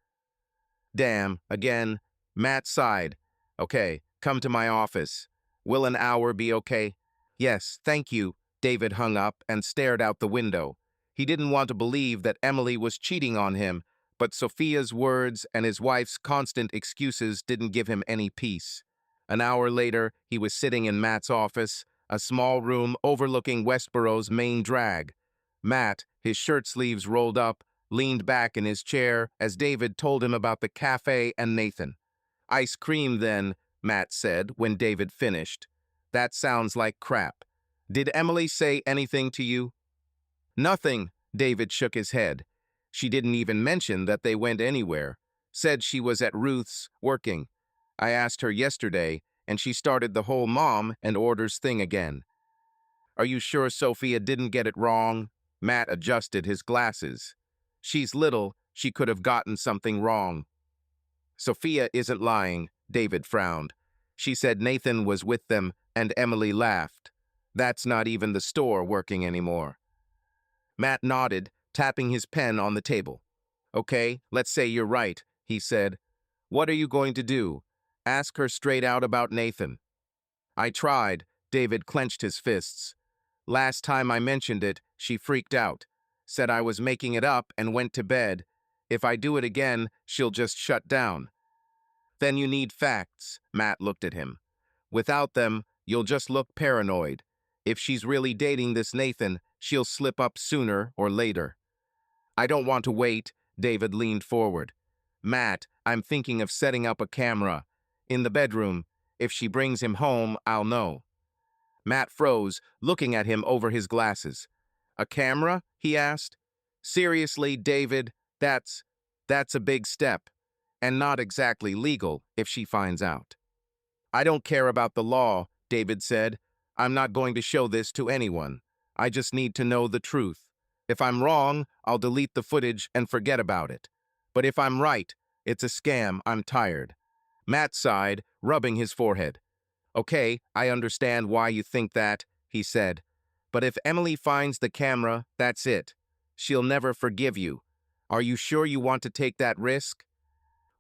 "Damn, again." Matt sighed. "Okay, come to my office. Will an hour be okay?" "Yes, thank you." David hung up and stared out the window. He didn't want to believe that Emily was cheating on him, but Sophia's words and his wife's constant excuses didn't give him any peace. An hour later, he was sitting in Matt's office, a small room overlooking Westborough's main drag. Matt, his shirt sleeves rolled up, leaned back in his chair as David told him about the cafe and Nathan. "Ice cream, then," Matt said when David finished. "That sounds like crap. Did Emily say anything to you?" "Nothing," David shook his head. "She didn't even mention that they went anywhere. Said she was at Ruth's, working. I asked her yesterday, and she started the whole mom and orders thing again." "Are you sure Sophia didn't get it wrong?" Matt adjusted his glasses. "She's little, she could have gotten something wrong." "Sophia isn't lying," David frowned. "She said Nathan was with them, and Emily laughed. That's not even the store working anymore." Matt nodded, tapping his pen on the table. "Okay, let's say you're right," he said. "What are you going to do? Ask her straight out about Nathan?" "I tried." David clenched his fists. "Last time I mentioned it, she freaked out. Said I was making it up and went to bed. If I do it again, she'll just shut down." "Then you need facts." Matt looked at him. "Without them, you'll just look paranoid. If she's really dating this Nathan, she'll slip up sooner or later." "I don't want to wait." David leaned forward. "Matt, I'm thinking of setting up a camera. In the bedroom. If she brings him home, I'll know." Matt froze, looking at him over his glasses. "A camera?" he asked. "Seriously, David, that's a big step. And not exactly legal if she finds out." "I don't care about the law," David said. "I'm not going to show this to anyone. I just need to know the truth. If I'm wrong, I'll delete the footage and forget about it. But if I'm right, it's a scam. I'm tired." Matt sighed, rubbing his forehead. "Okay, I understand why you think that," he said. "But if Emily finds the camera, that's it. She'll never forgive you. Are you sure you want to take that risk?"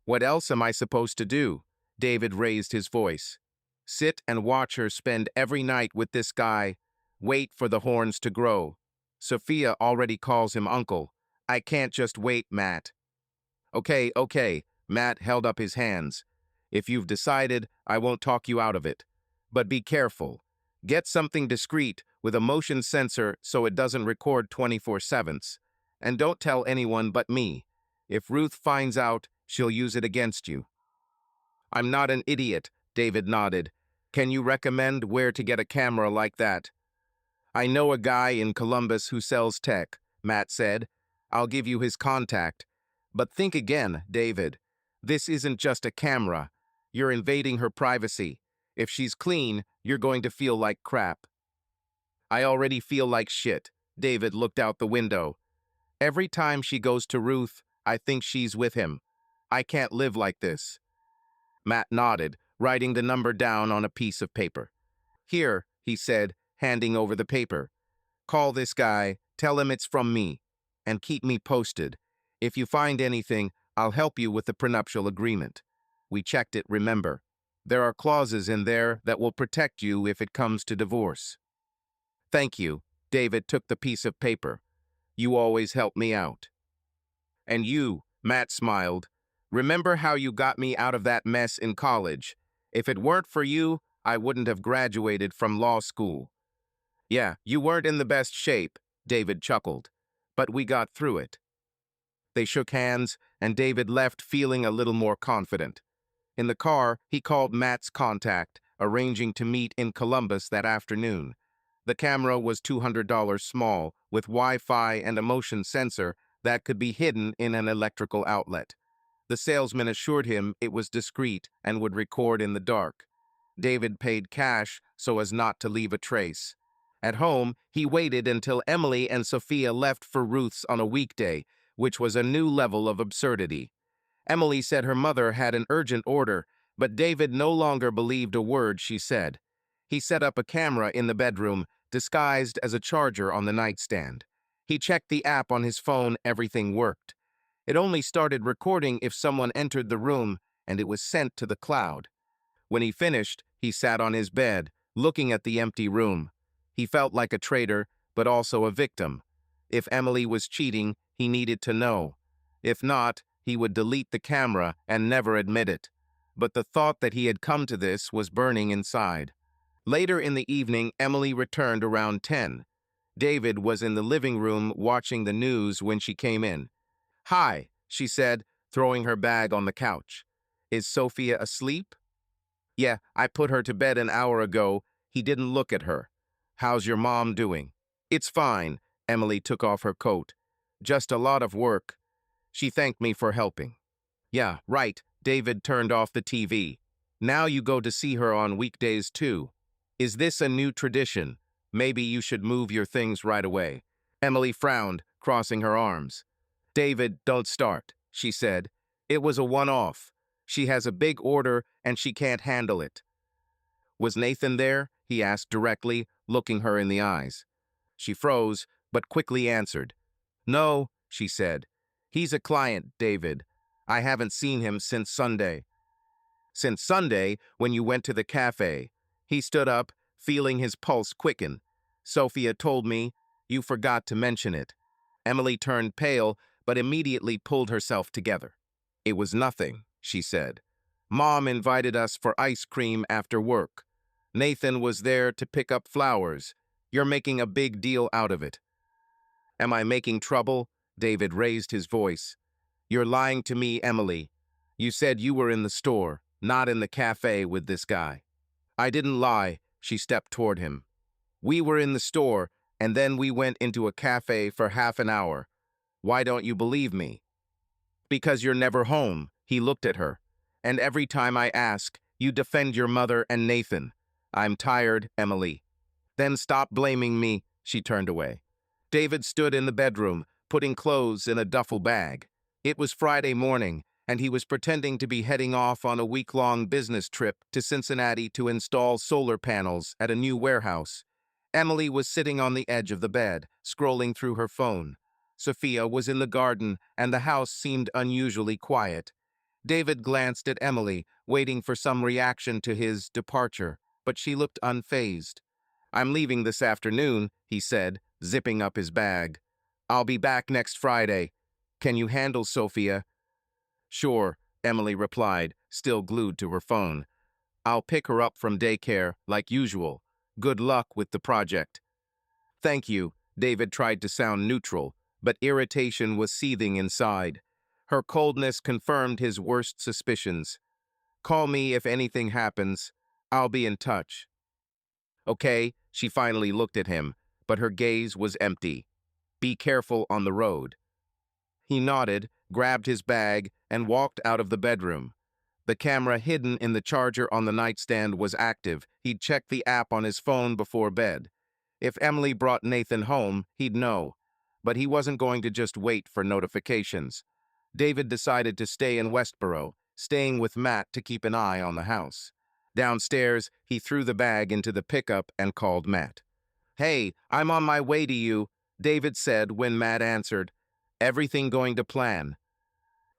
"What else am I supposed to do?" David raised his voice. "Sit and watch her spend every night with this guy. Wait for the horns to grow. Sophia already calls him uncle. I can't just wait, Matt." Okay, Matt held up his hands. "If you've decided, I won't talk you out of it. But be careful. Get something discreet with a motion sensor so it doesn't record 24/7. And don't tell anyone but me. If Ruth finds out, she'll use it against you." "I'm not an idiot," David nodded. "Can you recommend where to get a camera like that?" "I know a guy in Columbus who sells tech," Matt said. "I'll give you his contact. But think again, David. This isn't just a camera. You're invading her privacy. If she's clean, you're going to feel like crap." "I already feel like shit." David looked out the window. "Every time she goes to Ruth, I think she's with him. I can't live like this." Matt nodded, writing the number down on a piece of paper. "Here," he said, handing over the paper. "Call this guy, tell him it's from me, and keep me posted. If you find anything, I'll help you with the prenuptial agreement. We checked it, remember. There are clauses in there that will protect you if it comes to divorce." "Thank you." David took the piece of paper. "You always help me out." "And you," Matt smiled. "Remember how you got me out of that mess in college? If it weren't for you, I wouldn't have graduated from law school." "Yeah, you weren't in the best shape," David chuckled. but we got through it." They shook hands, and David left feeling a little more confident. In the car, he called Matt's contact, arranging to meet in Columbus that afternoon. The camera was $200 small, with Wi-Fi and a motion sensor that could be hidden in an electrical outlet. The salesman assured him it was discreet and would record in the dark. David paid cash so as not to leave a trace. At home, he waited until Emily and Sophia left for Ruth's on a weekday, which was a new level of absurdity. Emily said her mother had an urgent order, but David no longer believed a word she said. He set up a camera in the bedroom, disguised as a charger on the nightstand. He checked the app on his phone, everything worked. It only started recording if someone entered the room, and it was sent to the cloud. When he finished, he sat on his bed, looking at the empty room. He felt like a traitor, but also a victim. If Emily was cheating, he needed to know. If not, he would delete the camera and never admit it. But the thought that he had come to this was burning inside. Later in the evening, Emily returned around 10. David was in the living room watching the news when she came in. "Hi," she said, throwing her bag on the couch. "Is Sophia asleep?" "Yeah, I put her to bed an hour ago." He didn't look at her. "How's your mom doing?" "It's fine." Emily took off her coat. "Just a lot of work. She thanked me for helping." "Yeah, right." David turned off the TV. "Now you go to see her on weekdays too. Is this a new tradition? Maybe you should move your things right away." Emily frowned, crossing her arms. "David, don't start," she said. "It was a one-off. She has a big order and she can't handle it." "Was Nathan there?" he asked directly, looking her in the eyes. She froze, but quickly answered. "No," she said. "He's a client, David. I haven't seen him since Sunday." "Since Sunday, when you went to the cafe." He stood up, feeling his pulse quicken. "Sophia told me. You forgot to mention it." Emily turned pale, but immediately pulled herself together. "It was nothing," she said. "Mom invited us for ice cream after work. Nathan was there to pick up flowers. You're making a big deal out of it." "Am I making trouble?" David raised his voice. "You're lying to me, Emily. You said you were in the store, not in the cafe with this guy." "I didn't lie." She stepped toward him. "We were in the store, and then we went into a cafe for half an hour. Why don't you believe me?" "Because you're never home." He looked at her. "And every time I ask, you defend your mother and Nathan." "I'm tired, Emily." "Then stop blaming me." She turned away. David stood in the bedroom, putting clothes in a duffel bag. It was Friday morning, and he was pretending to be heading off on a week-long business trip to Cincinnati to install solar panels at a new warehouse. Emily was sitting on the edge of the bed, scrolling through her phone. Sophia was in the garden, and the house seemed unusually quiet. David glanced at Emily, waiting for some reaction to his departure, but she looked unfazed. "I'm leaving this afternoon," he said, zipping up his bag. "I'll be back next Friday. Can you handle Sophia?" "Sure," Emily replied, still glued to her phone. "I'll pick her up from daycare, like usual. Good luck with the project." "Thank you." David tried to sound neutral, but irritation was seething inside. Her coldness confirmed his worst suspicions. "Call me if anything happens. I'll be in touch." "Okay," she finally looked at him, but her gaze was empty. "Be careful on the road." He nodded, grabbed his bag, and walked out of the bedroom. The camera hidden in the charger on the nightstand was active. He'd checked the app on his phone before bed. If Emily brought Nathan home, he'd know. But he wasn't going to just wait for notifications. David decided to stay in Westboro, staying with Matt to keep an eye on the house. Downstairs, he threw the bag into the pickup and called Matt. "Hey, I'm on my way to you," David said when Matt answered. "Everything going to plan?"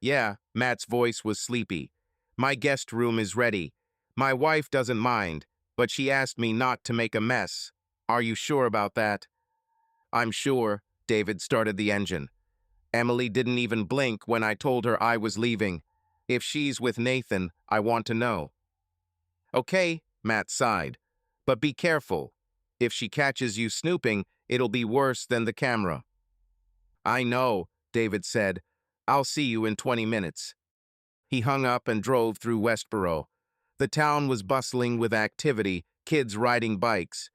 "Yeah," Matt's voice was sleepy. "My guest room is ready. My wife doesn't mind, but she asked me not to make a mess. Are you sure about that?" "I'm sure." David started the engine. "Emily didn't even blink when I told her I was leaving. If she's with Nathan, I want to know." "Okay," Matt sighed. "But be careful. If she catches you snooping, it'll be worse than the camera." I know, David said. I'll see you in 20 minutes. He hung up and drove through Westboro. The town was bustling with activity, kids riding bikes.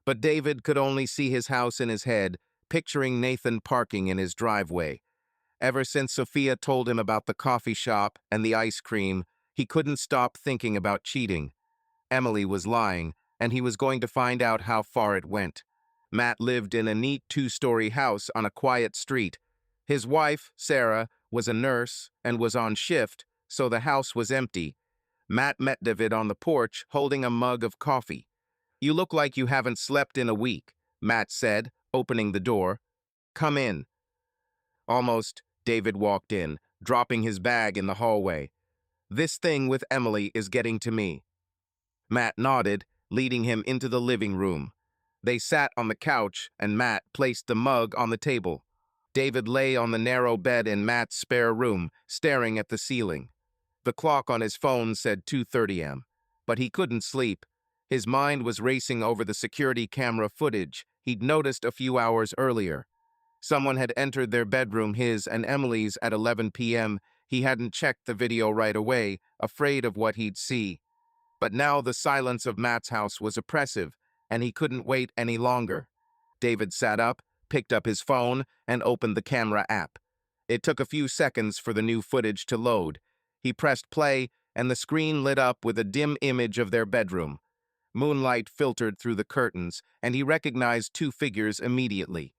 But David could only see his house in his head, picturing Nathan parking in his driveway. Ever since Sophia told him about the coffee shop and the ice cream, he couldn't stop thinking about cheating. Emily was lying, and he was going to find out how far it went. Matt lived in a neat two-story house on a quiet street. His wife, Sarah, was a nurse and was on shift, so the house was empty. Matt met David on the porch, holding a mug of coffee. "You look like you haven't slept in a week," Matt said, opening the door. "Come in." Almost, David walked in, dropping his bag in the hallway. "This thing with Emily is getting to me." Matt nodded, leading him into the living room. They sat on the couch, and Matt placed the mug on the table. David lay on the narrow bed in Matt's spare room, staring at the ceiling. The clock on his phone said 2:30 a.m., but he couldn't sleep. His mind was racing over the security camera footage he'd noticed a few hours earlier. Someone had entered their bedroom, his and Emily's, at 11 p.m. He hadn't checked the video right away, afraid of what he'd see. But now the silence of Matt's house was oppressive, and he couldn't wait any longer. David sat up, picked up his phone, and opened the camera app. It took a few seconds for the new footage to load. He pressed play, and the screen lit up with a dim image of their bedroom. Moonlight filtered through the curtains, and he recognized two figures immediately.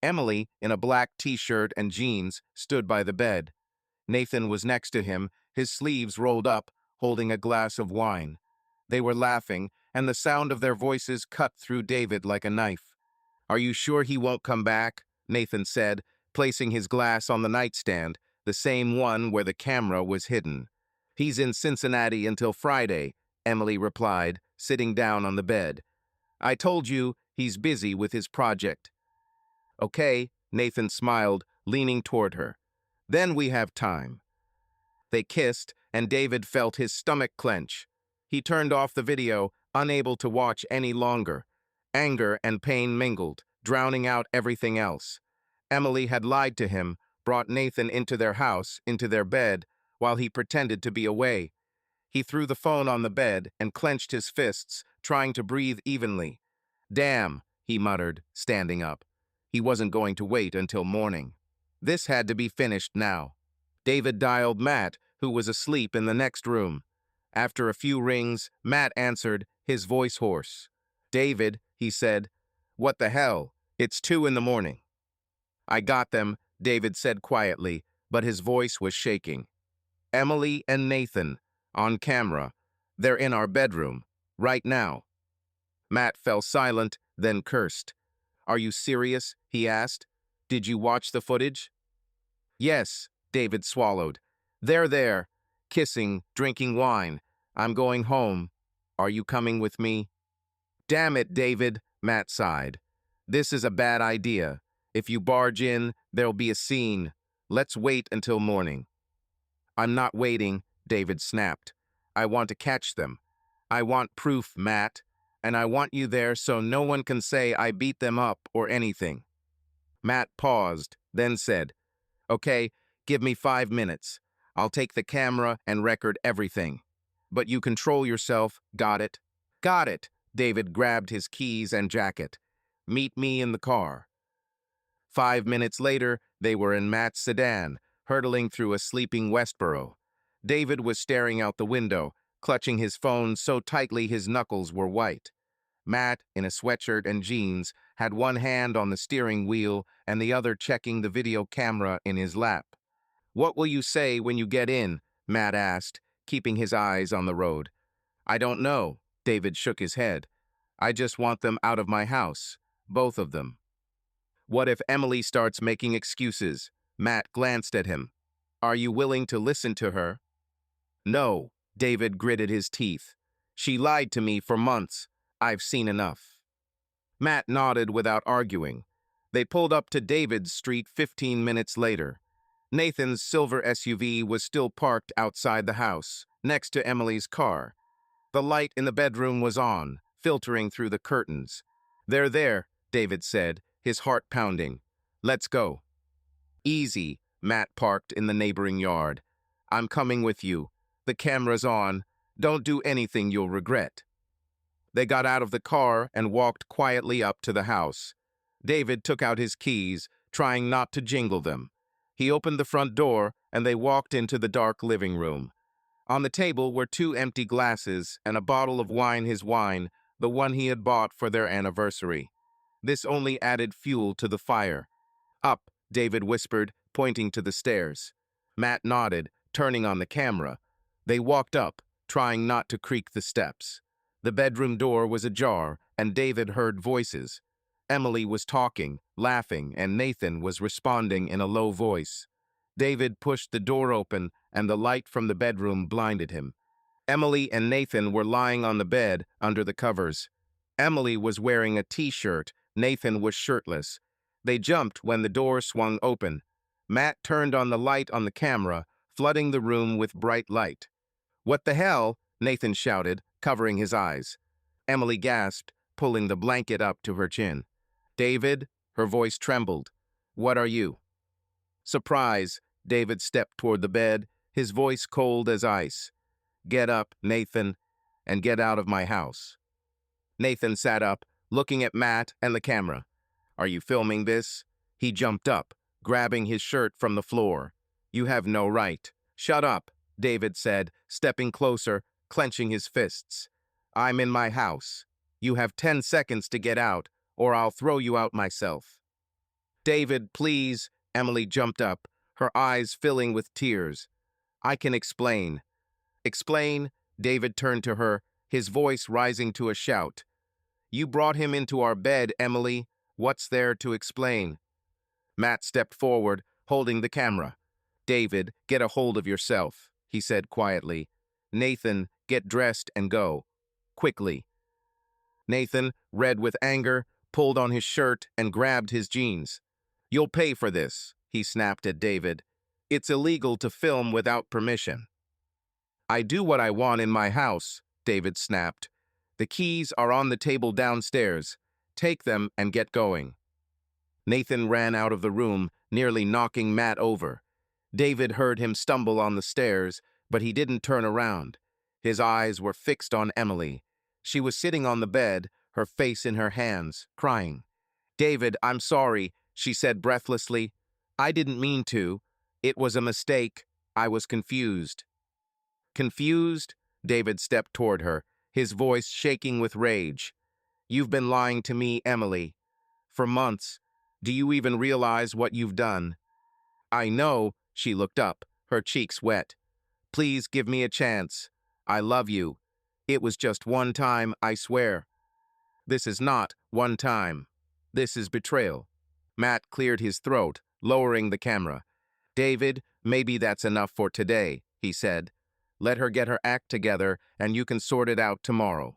Emily, in a black t-shirt and jeans, stood by the bed. Nathan was next to him, his sleeves rolled up, holding a glass of wine. They were laughing, and the sound of their voices cut through David like a knife. "Are you sure he won't come back?" Nathan said, placing his glass on the nightstand, the same one where the camera was hidden. "He's in Cincinnati until Friday," Emily replied, sitting down on the bed. "I told you he's busy with his project." "Okay," Nathan smiled, leaning toward her. "Then we have time." They kissed, and David felt his stomach clench. He turned off the video, unable to watch any longer. Anger and pain mingled, drowning out everything else. Emily had lied to him, brought Nathan into their house, into their bed, while he pretended to be away. He threw the phone on the bed and clenched his fists, trying to breathe evenly. "Damn," he muttered, standing up. He wasn't going to wait until morning. This had to be finished now. David dialed Matt, who was asleep in the next room. After a few rings, Matt answered, his voice hoarse. "David," he said. "What the hell? It's 2 in the morning." "I got them," David said quietly, but his voice was shaking. "Emily and Nathan, on camera. They're in our bedroom, right now." Matt fell silent, then cursed. "Are you serious?" he asked. "Did you watch the footage?" "Yes," David swallowed. "They're there, kissing, drinking wine. I'm going home. Are you coming with me?" "Damn it, David," Matt sighed. "This is a bad idea. If you barge in, there'll be a scene. Let's wait until morning." "I'm not waiting," David snapped. "I want to catch them. I want proof, Matt, and I want you there so no one can say I beat them up or anything." Matt paused, then said, "Okay, give me 5 minutes. I'll take the camera and record everything. But you control yourself, got it?" "Got it." David grabbed his keys and jacket. "Meet me in the car." 5 minutes later, they were in Matt's sedan, hurtling through a sleeping Westboro. David was staring out the window, clutching his phone so tightly his knuckles were white. Matt, in a sweatshirt and jeans, had one hand on the steering wheel and the other checking the video camera in his lap. "What will you say when you get in?" Matt asked, keeping his eyes on the road. "I don't know." David shook his head. "I just want them out of my house. Both of them." "What if Emily starts making excuses?" Matt glanced at him. "Are you willing to listen to her?" "No." David gritted his teeth. "She lied to me for months. I've seen enough." Matt nodded without arguing. They pulled up to David's street 15 minutes later. Nathan's silver SUV was still parked outside the house, next to Emily's car. The light in the bedroom was on, filtering through the curtains. "They're there," David said, his heart pounding. "Let's go." Easy, Matt parked in the neighboring yard. I'm coming with you. The camera's on. Don't do anything you'll regret. They got out of the car and walked quietly up to the house. David took out his keys, trying not to jingle them. He opened the front door, and they walked into the dark living room. On the table were 2 empty glasses and a bottle of his wine, the one he had bought for their anniversary. This only added fuel to the fire. Up, David whispered, pointing to the stairs. Matt nodded, turning on the camera. They walked up, trying not to creak the steps. The bedroom door was ajar, and David heard voices. Emily was talking, laughing, and Nathan was responding in a low voice. David pushed the door open, and the light from the bedroom blinded him. Emily and Nathan were lying on the bed under the covers. Emily was wearing a t-shirt. Nathan was shirtless. They jumped when the door swung open. Matt turned on the light on the camera, flooding the room with bright light. "What the hell?" Nathan shouted, covering his eyes. Emily gasped, pulling the blanket up to her chin. "David?" Her voice trembled. "What are you?" "Surprise." David stepped toward the bed, his voice cold as ice. "Get up, Nathan, and get out of my house." Nathan sat up, looking at Matt and the camera. "Are you filming this?" He jumped up, grabbing his shirt from the floor. "You have no right." "Shut up," David said, stepping closer, clenching his fists. "I'm in my house. You have 10 seconds to get out, or I'll throw you out myself." "David, please." Emily jumped up, her eyes filling with tears. "I can explain." "Explain?" David turned to her, his voice rising to a shout. "You brought him into our bed, Emily. What's there to explain?" Matt stepped forward, holding the camera. "David, get a hold of yourself," he said quietly. "Nathan, get dressed and go. Quickly." Nathan, red with anger, pulled on his shirt and grabbed his jeans. "You'll pay for this," he snapped at David. "It's illegal to film without permission." "I do what I want in my house," David snapped. "The keys are on the table downstairs. Take them and get going." Nathan ran out of the room, nearly knocking Matt over. David heard him stumble on the stairs, but he didn't turn around. His eyes were fixed on Emily. She was sitting on the bed, her face in her hands, crying. "David, I'm sorry," she said breathlessly. "I didn't mean to. It was a mistake. I was confused." "Confused?" David stepped toward her, his voice shaking with rage. "You've been lying to me, Emily. For months. Do you even realize what you've done?" "I know." She looked up, her cheeks wet. "Please give me a chance. I love you. It was just one time, I swear." "This is not one time. This is betrayal." Matt cleared his throat, lowering the camera. "David, maybe that's enough for today," he said. "Let her get her act together, and you can sort it out tomorrow."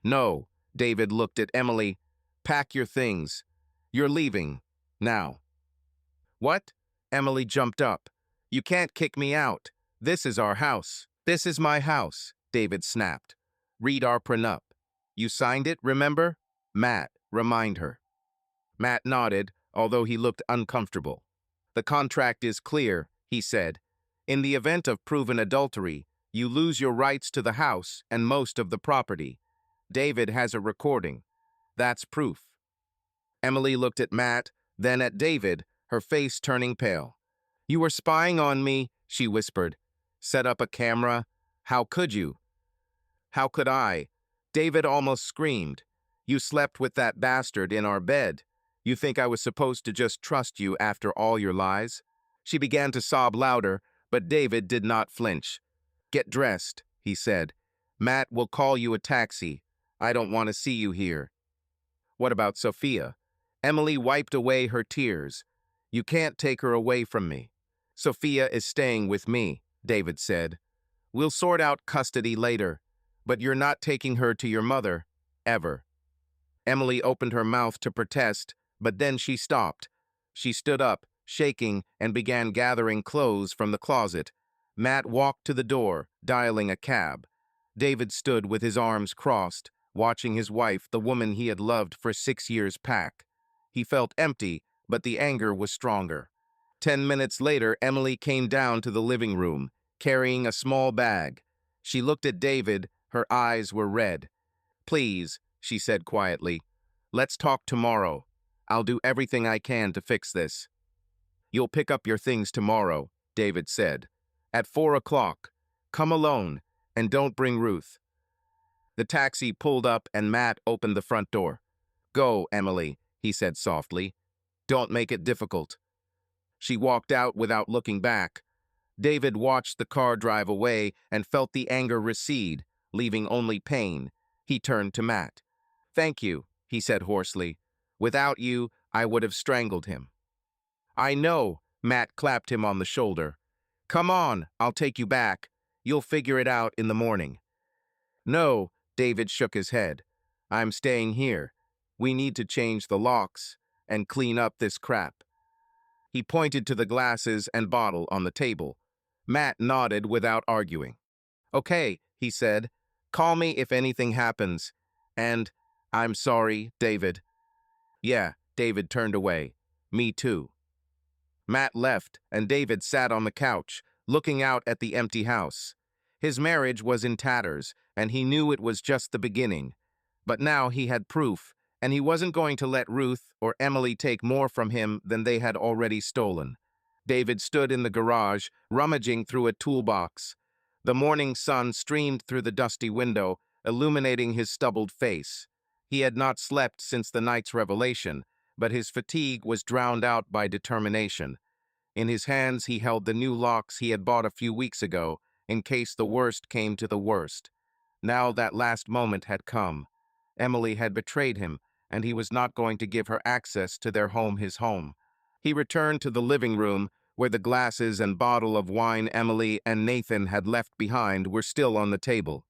"No." David looked at Emily. "Pack your things. You're leaving. Now." "What?" Emily jumped up. "You can't kick me out. This is our house." "This is my house," David snapped. "Read our prenup. You signed it, remember?" "Matt, remind her." Matt nodded, although he looked uncomfortable. "The contract is clear," he said. "In the event of proven adultery, you lose your rights to the house and most of the property. David has a recording. That's proof." Emily looked at Matt, then at David, her face turning pale. "You were spying on me," she whispered. "Set up a camera? How could you?" "How could I?" David almost screamed. "You slept with that bastard in our bed. You think I was supposed to just trust you after all your lies?" She began to sob louder, but David did not flinch. "Get dressed," he said. "Matt will call you a taxi. I don't want to see you here." "What about Sophia?" Emily wiped away her tears. "You can't take her away from me." "Sophia is staying with me," David said. "We'll sort out custody later, but you're not taking her to your mother, ever." Emily opened her mouth to protest, but then she stopped. She stood up, shaking, and began gathering clothes from the closet. Matt walked to the door, dialing a cab. David stood with his arms crossed, watching his wife, the woman he had loved for 6 years, pack. He felt empty, but the anger was stronger. 10 minutes later, Emily came down to the living room, carrying a small bag. She looked at David, her eyes were red. "Please," she said quietly, "let's talk tomorrow. I'll do everything I can to fix this." "You'll pick up your things tomorrow," David said. "At 4 o'clock. Come alone, and don't bring Ruth." The taxi pulled up and Matt opened the front door. "Go, Emily," he said softly. "Don't make it difficult." She walked out without looking back. David watched the car drive away and felt the anger recede, leaving only pain. He turned to Matt. "Thank you," he said hoarsely. "Without you, I would have strangled him." "I know," Matt clapped him on the shoulder. "Come on, I'll take you back. You'll figure it out in the morning." "No," David shook his head. "I'm staying here. We need to change the locks and clean up this crap." He pointed to the glasses and bottle on the table. Matt nodded without arguing. "Okay," he said. "Call me if anything happens. And I'm sorry, David." "Yeah," David turned away. "Me too." Matt left, and David sat on the couch, looking out at the empty house. His marriage was in tatters, and he knew it was just the beginning. But now he had proof, and he wasn't going to let Ruth or Emily take more from him than they had already stolen. David stood in the garage, rummaging through a toolbox. The morning sun streamed through the dusty window, illuminating his stubbled face. He had not slept since the night's revelation, but his fatigue was drowned out by determination. In his hands he held the new locks he had bought a few weeks ago, in case the worst came to the worst. Now that last moment had come. Emily had betrayed him, and he was not going to give her access to their home, his home. He returned to the living room, where the glasses and bottle of wine Emily and Nathan had left behind were still on the table.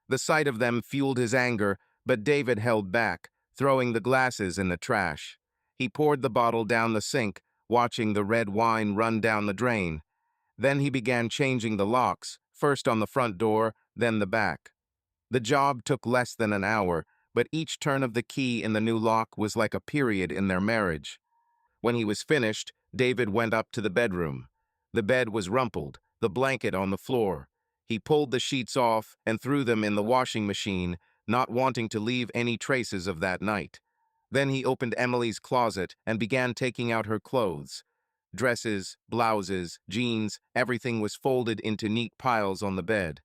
The sight of them fueled his anger, but David held back, throwing the glasses in the trash. He poured the bottle down the sink, watching the red wine run down the drain. Then he began changing the locks, first on the front door, then the back. The job took less than an hour, but each turn of the key in the new lock was like a period in their marriage. When he was finished, David went up to the bedroom. The bed was rumpled, the blanket on the floor. He pulled the sheets off and threw them in the washing machine, not wanting to leave any traces of that night. Then he opened Emily's closet and began taking out her clothes. Dresses, blouses, jeans, everything was folded into neat piles on the bed.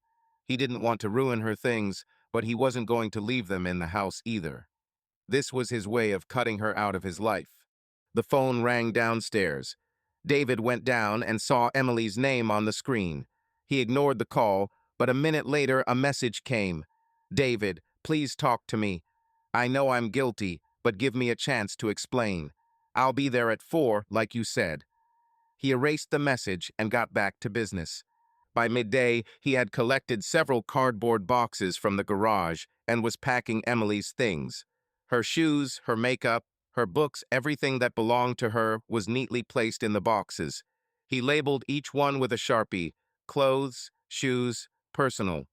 He didn't want to ruin her things, but he wasn't going to leave them in the house either. This was his way of cutting her out of his life. The phone rang downstairs. David went down and saw Emily's name on the screen. He ignored the call, but a minute later a message came. "David, please talk to me. I know I'm guilty, but give me a chance to explain. I'll be there at 4, like you said." He erased the message and got back to business. By midday, he had collected several cardboard boxes from the garage and was packing Emily's things. Her shoes, her makeup, her books, everything that belonged to her was neatly placed in the boxes. He labeled each one with a Sharpie: clothes, shoes, personal.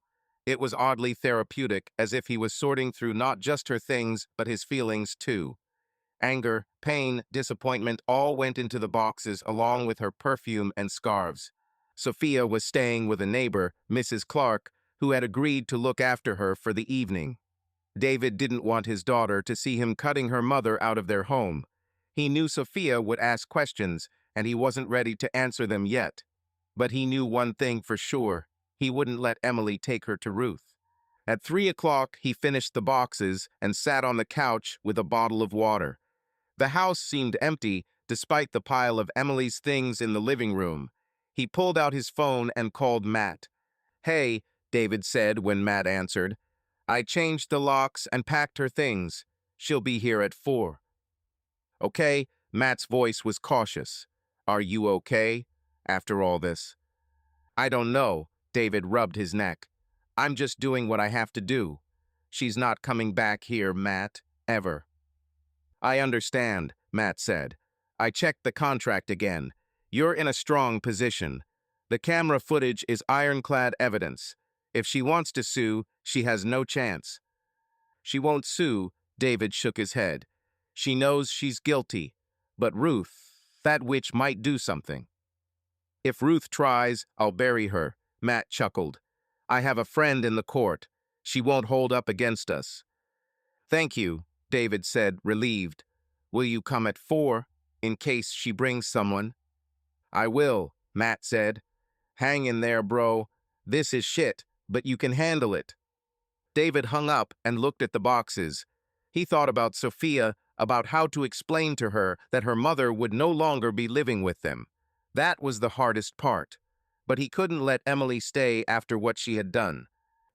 It was oddly therapeutic, as if he was sorting through not just her things, but his feelings too. Anger, pain, disappointment all went into the boxes along with her perfume and scarves. Sophia was staying with a neighbor, Mrs. Clark, who had agreed to look after her for the evening. David didn't want his daughter to see him cutting her mother out of their home. He knew Sophia would ask questions, and he wasn't ready to answer them yet. But he knew one thing for sure: he wouldn't let Emily take her to Ruth. At 3 o'clock, he finished the boxes and sat on the couch with a bottle of water. The house seemed empty, despite the pile of Emily's things in the living room. He pulled out his phone and called Matt. "Hey," David said when Matt answered. "I changed the locks and packed her things. She'll be here at 4. "Okay," Matt's voice was cautious. "Are you okay after all this?" "I don't know," David rubbed his neck. "I'm just doing what I have to do. She's not coming back here, Matt, ever." "I understand," Matt said. "I checked the contract again. You're in a strong position. The camera footage is ironclad evidence. If she wants to sue, she has no chance." "She won't sue," David shook his head. "She knows she's guilty. But Ruth..." That witch might do something. If Ruth tries, I'll bury her, Matt chuckled. I have a friend in the court. She won't hold up against us. Thank you, David said, relieved. Will you come at 4, in case she brings someone? I will, Matt said. Hang in there, bro. This is shit, but you can handle it. David hung up and looked at the boxes. He thought about Sophia, about how to explain to her that her mother would no longer be living with them. That was the hardest part. But he couldn't let Emily stay after what she had done.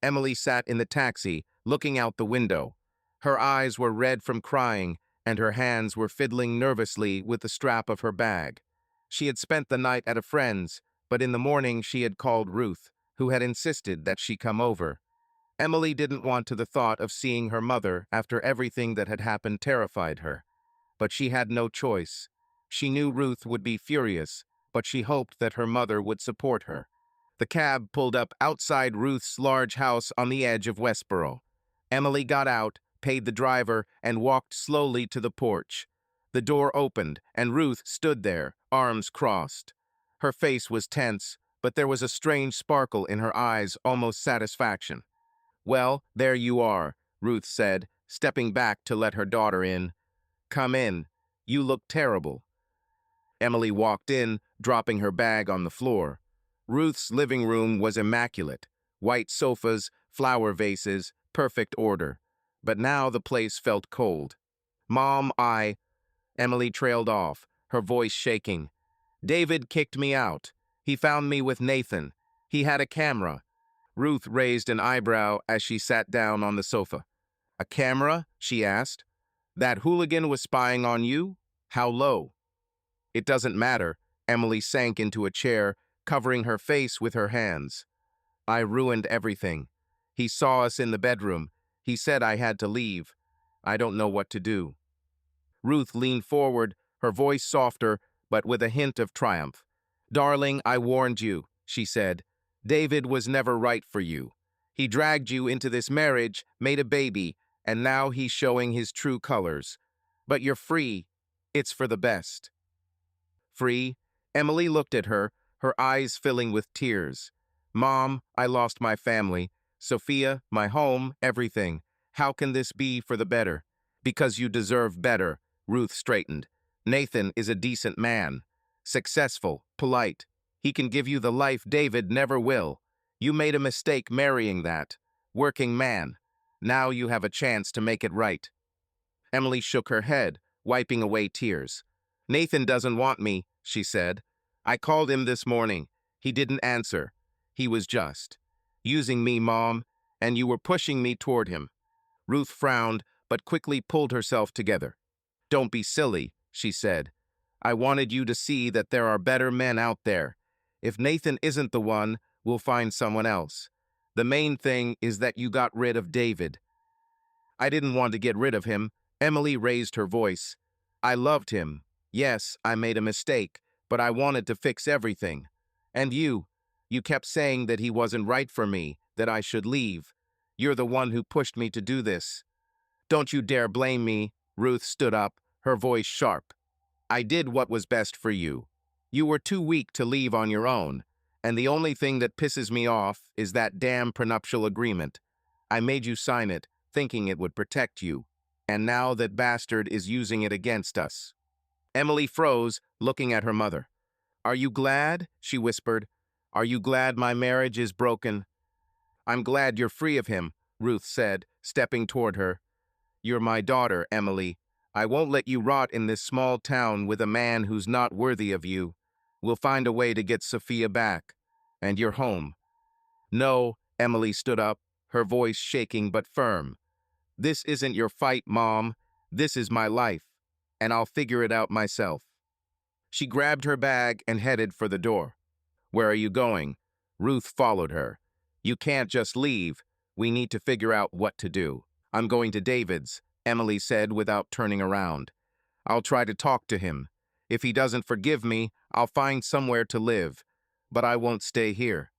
Emily sat in the taxi, looking out the window. Her eyes were red from crying, and her hands were fiddling nervously with the strap of her bag. She had spent the night at a friend's, but in the morning she had called Ruth, who had insisted that she come over. Emily didn't want to the thought of seeing her mother after everything that had happened terrified her. But she had no choice. She knew Ruth would be furious, but she hoped that her mother would support her. The cab pulled up outside Ruth's large house on the edge of Westboro. Emily got out, paid the driver, and walked slowly to the porch. The door opened, and Ruth stood there, arms crossed. Her face was tense, but there was a strange sparkle in her eyes, almost satisfaction. Well, there you are, Ruth said, stepping back to let her daughter in. Come in. You look terrible. Emily walked in, dropping her bag on the floor. Ruth's living room was immaculate. White sofas, flower vases, perfect order. But now the place felt cold. Mom, Emily trailed off, her voice shaking. David kicked me out. He found me with Nathan. He had a camera. Ruth raised an eyebrow as she sat down on the sofa. A camera? She asked. That hooligan was spying on you? How low? It doesn't matter. Emily sank into a chair, covering her face with her hands. I ruined everything. He saw us in the bedroom. He said I had to leave. I don't know what to do. Ruth leaned forward, her voice softer, but with a hint of triumph. Darling, I warned you, she said. David was never right for you. He dragged you into this marriage, made a baby, and now he's showing his true colors. But you're free. It's for the best. Free? Emily looked at her, her eyes filling with tears. Mom, I lost my family. Sophia, my home, everything. How can this be for the better? Because you deserve better, Ruth straightened. Nathan is a decent man. Successful, polite. He can give you the life David never will. You made a mistake marrying that. Working man. Now you have a chance to make it right. Emily shook her head, wiping away tears. Nathan doesn't want me, she said. I called him this morning. He didn't answer. He was just using me, Mom, and you were pushing me toward him. Ruth frowned, but quickly pulled herself together. Don't be silly, she said. I wanted you to see that there are better men out there. If Nathan isn't the one, we'll find someone else. The main thing is that you got rid of David. I didn't want to get rid of him. Emily raised her voice. I loved him. Yes, I made a mistake, but I wanted to fix everything. And you kept saying that he wasn't right for me, that I should leave. You're the one who pushed me to do this. Don't you dare blame me. Ruth stood up, her voice sharp. I did what was best for you. You were too weak to leave on your own, and the only thing that pisses me off is that damn prenuptial agreement. I made you sign it, thinking it would protect you, and now that bastard is using it against us. Emily froze, looking at her mother. Are you glad? She whispered. Are you glad my marriage is broken? I'm glad you're free of him, Ruth said, stepping toward her. You're my daughter, Emily. I won't let you rot in this small town with a man who's not worthy of you. We'll find a way to get Sophia back. And you're home. No, Emily stood up, her voice shaking but firm. This isn't your fight, Mom. This is my life, and I'll figure it out myself. She grabbed her bag and headed for the door. Where are you going? Ruth followed her. You can't just leave. We need to figure out what to do. I'm going to David's, Emily said without turning around. I'll try to talk to him. If he doesn't forgive me, I'll find somewhere to live. But I won't stay here.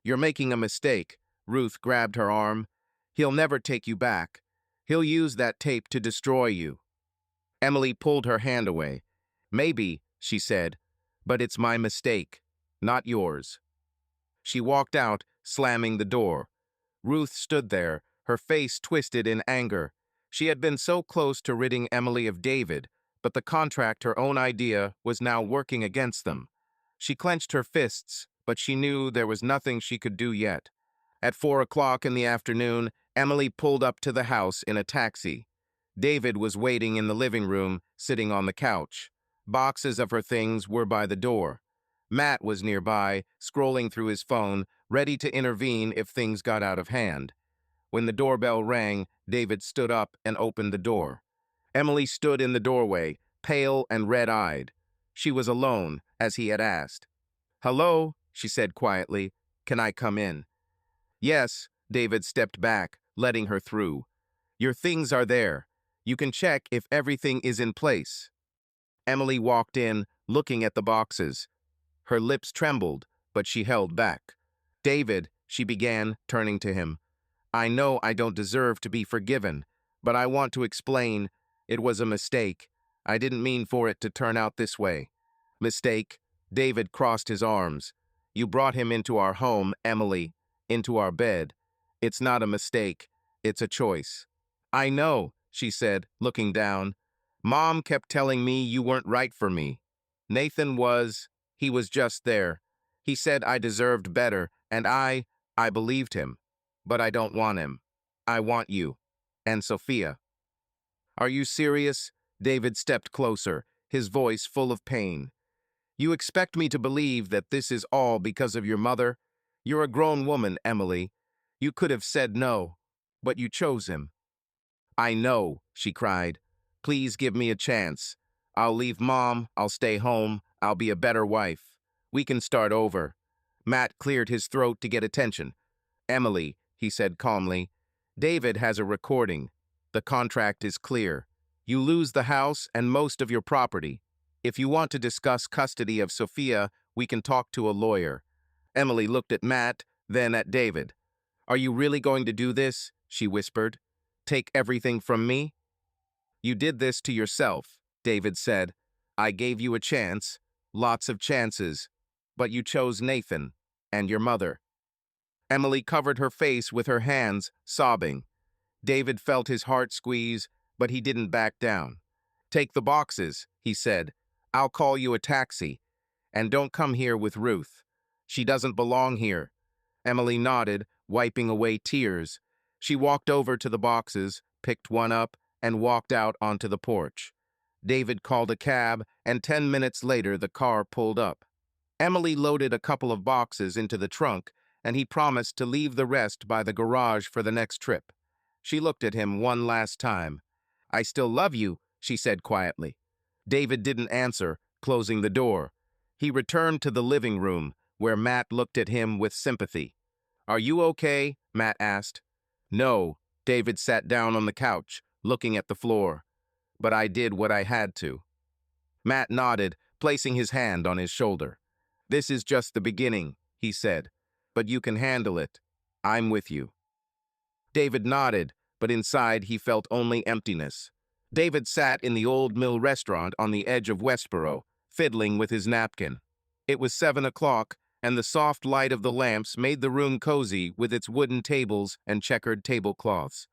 You're making a mistake. Ruth grabbed her arm. He'll never take you back. He'll use that tape to destroy you. Emily pulled her hand away. Maybe, she said, "but it's my mistake, not yours." She walked out, slamming the door. Ruth stood there, her face twisted in anger. She had been so close to ridding Emily of David, but the contract, her own idea, was now working against them. She clenched her fists, but she knew there was nothing she could do yet. At 4 o'clock in the afternoon, Emily pulled up to the house in a taxi. David was waiting in the living room, sitting on the couch. Boxes of her things were by the door. Matt was nearby, scrolling through his phone, ready to intervene if things got out of hand. When the doorbell rang, David stood up and opened the door. Emily stood in the doorway, pale and red-eyed. She was alone, as he had asked. "Hello," she said quietly. "Can I come in?" "Yes," David stepped back, letting her through. "Your things are there. You can check if everything is in place." Emily walked in, looking at the boxes. Her lips trembled, but she held back. "David," she began, turning to him, "I know I don't deserve to be forgiven, but I want to explain. It was a mistake. I didn't mean for it to turn out this way." "Mistake?" David crossed his arms. "You brought him into our home, Emily, into our bed. It's not a mistake. It's a choice." "I know," she said, looking down. "Mom kept telling me you weren't right for me. Nathan was. He was just there. He said I deserved better, and I believed him. But I don't want him. I want you. And Sophia." "Are you serious?" David stepped closer, his voice full of pain. "You expect me to believe that this is all because of your mother? You're a grown woman, Emily. You could have said no, but you chose him." "I know," she cried. "Please give me a chance. I'll leave Mom, I'll stay home, I'll be a better wife. We can start over." Matt cleared his throat to get attention. "Emily," he said calmly, "David has a recording. The contract is clear. You lose the house and most of your property. If you want to discuss custody of Sophia, we can talk to a lawyer." Emily looked at Matt, then at David. "Are you really going to do this?" she whispered. "Take everything from me?" "You did this to yourself," David said. "I gave you a chance, lots of chances, but you chose Nathan and your mother." Emily covered her face with her hands, sobbing. David felt his heart squeeze, but he didn't back down. "Take the boxes," he said. "I'll call you a taxi. And don't come here with Ruth. She doesn't belong here." Emily nodded, wiping away tears. She walked over to the boxes, picked one up, and walked out onto the porch. David called a cab, and 10 minutes later the car pulled up. Emily loaded a couple of boxes into the trunk, and he promised to leave the rest by the garage for the next trip. She looked at him one last time. "I still love you," she said quietly. David didn't answer, closing the door. He returned to the living room, where Matt looked at him with sympathy. "Are you okay?" Matt asked. "No." David sat down on the couch, looking at the floor. "But I did what I had to." Matt nodded, placing his hand on his shoulder. "This is just the beginning," he said. "But you can handle it. I'm with you." David nodded, but inside he felt only emptiness. David sat in the Old Mill restaurant on the edge of Westboro, fiddling with his napkin. It was 7 o'clock, and the soft light of the lamps made the room cozy with its wooden tables and checkered tablecloths.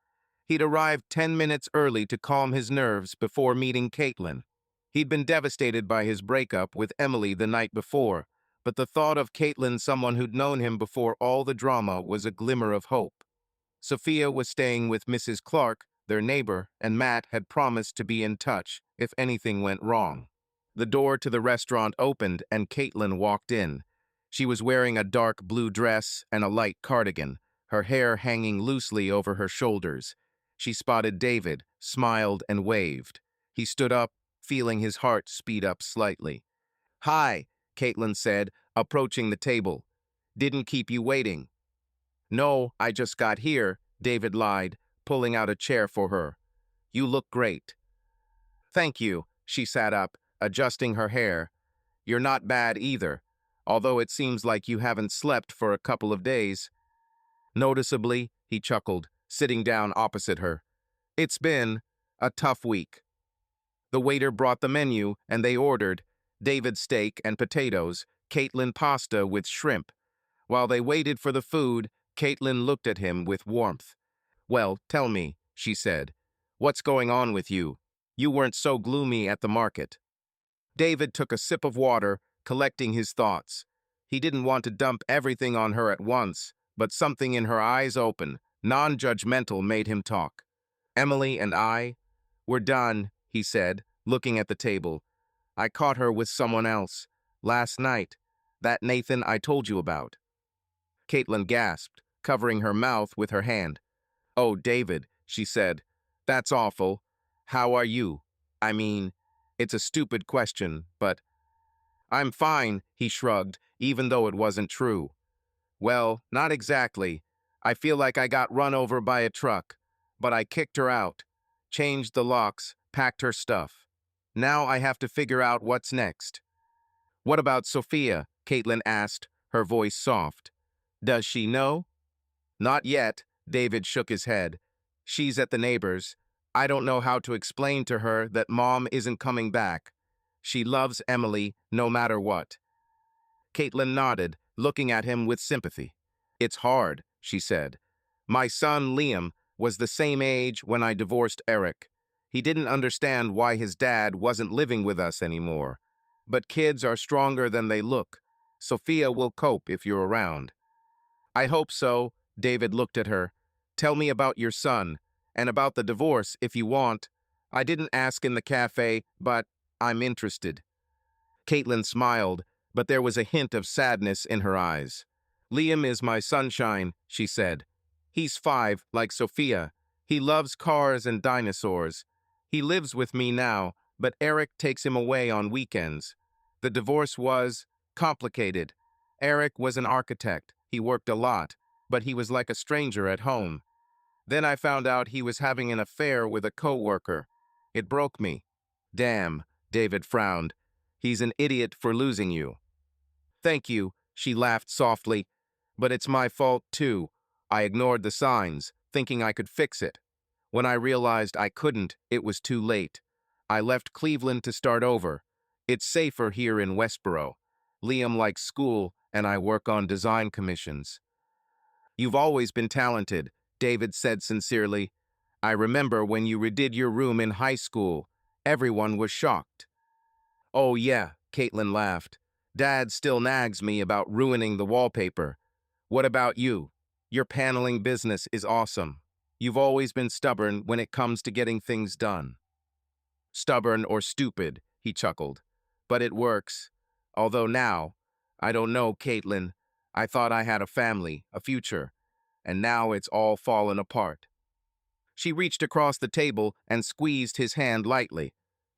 He'd arrived 10 minutes early to calm his nerves before meeting Caitlin. He'd been devastated by his breakup with Emily the night before, but the thought of Caitlin, someone who'd known him before all the drama, was a glimmer of hope. Sophia was staying with Mrs. Clark, their neighbor, and Matt had promised to be in touch if anything went wrong. The door to the restaurant opened and Caitlin walked in. She was wearing a dark blue dress and a light cardigan, her hair hanging loosely over her shoulders. She spotted David, smiled, and waved. He stood up, feeling his heart speed up slightly. "Hi," Caitlin said, approaching the table. "Didn't keep you waiting." "No, I just got here," David lied, pulling out a chair for her. "You look great." "Thank you." She sat up, adjusting her hair. "You're not bad either, although it seems like you haven't slept for a couple of days." "Noticeably," he chuckled, sitting down opposite her. "It's been a tough week." The waiter brought the menu, and they ordered. David steak and potatoes, Caitlin pasta with shrimp. While they waited for the food, Caitlin looked at him with warmth. "Well, tell me," she said. "What's going on with you? You weren't so gloomy at the market." David took a sip of water, collecting his thoughts. He didn't want to dump everything on her at once, but something in her eyes open, non-judgmental, made him talk. "Emily and I, we're done," he said, looking at the table. "I caught her with someone else. Last night. That Nathan I told you about." Caitlin gasped, covering her mouth with her hand. "Oh, David," she said. "That's awful. How are you? I mean, it's a stupid question, but—" "I'm fine," he shrugged, even though it wasn't true. "Well, not exactly. I feel like I got run over by a truck, but I kicked her out, changed the locks, packed her stuff. Now I have to figure out what's next." "What about Sophia?" Caitlin asked, her voice soft. "Does she know?" "Not yet," David shook his head. "She's at the neighbor's. I don't know how to explain to her that Mom isn't coming back. She loves Emily no matter what." Caitlin nodded, looking at him with sympathy. "It's hard," she said. "My son, Liam, was the same age when I divorced Eric. He didn't understand why his dad wasn't living with us anymore. But kids are stronger than they look. Sophia will cope if you're around." "I hope so." David looked at her. "Tell me about your son, and about the divorce if you want. I didn't ask in the cafe, but I'm interested." Caitlin smiled, but there was a hint of sadness in her eyes. "Liam is my sunshine," she said. "He's 5, like Sophia. He loves cars and dinosaurs. He lives with me now, but Eric takes him away on weekends. The divorce was complicated. Eric was an architect. He worked a lot, but he was like a stranger at home. Then I found out he was having an affair with a coworker. It broke me." "Damn," David frowned. "He's an idiot for losing you." "Thank you," she laughed softly. "But it's my fault, too. I ignored the signs, thinking I could fix it. When I realized I couldn't, it was too late. I left Cleveland to start over. It's safer here in Westboro. Liam likes school, and I work on design commissions." "You've always been talented," David said sincerely. "I remember when you redid your room in high school. Everyone was shocked." "Oh yeah," Caitlin laughed. "Dad still nags me about ruining the wallpaper. What about you? Your paneling business is awesome. You've always been stubborn when it comes to getting things done." "Stubborn or stupid," he chuckled. "But it works. Although now, I don't know, Caitlin. I thought I had a family, a future, and now it's all fallen apart." She reached across the table and squeezed his hand lightly.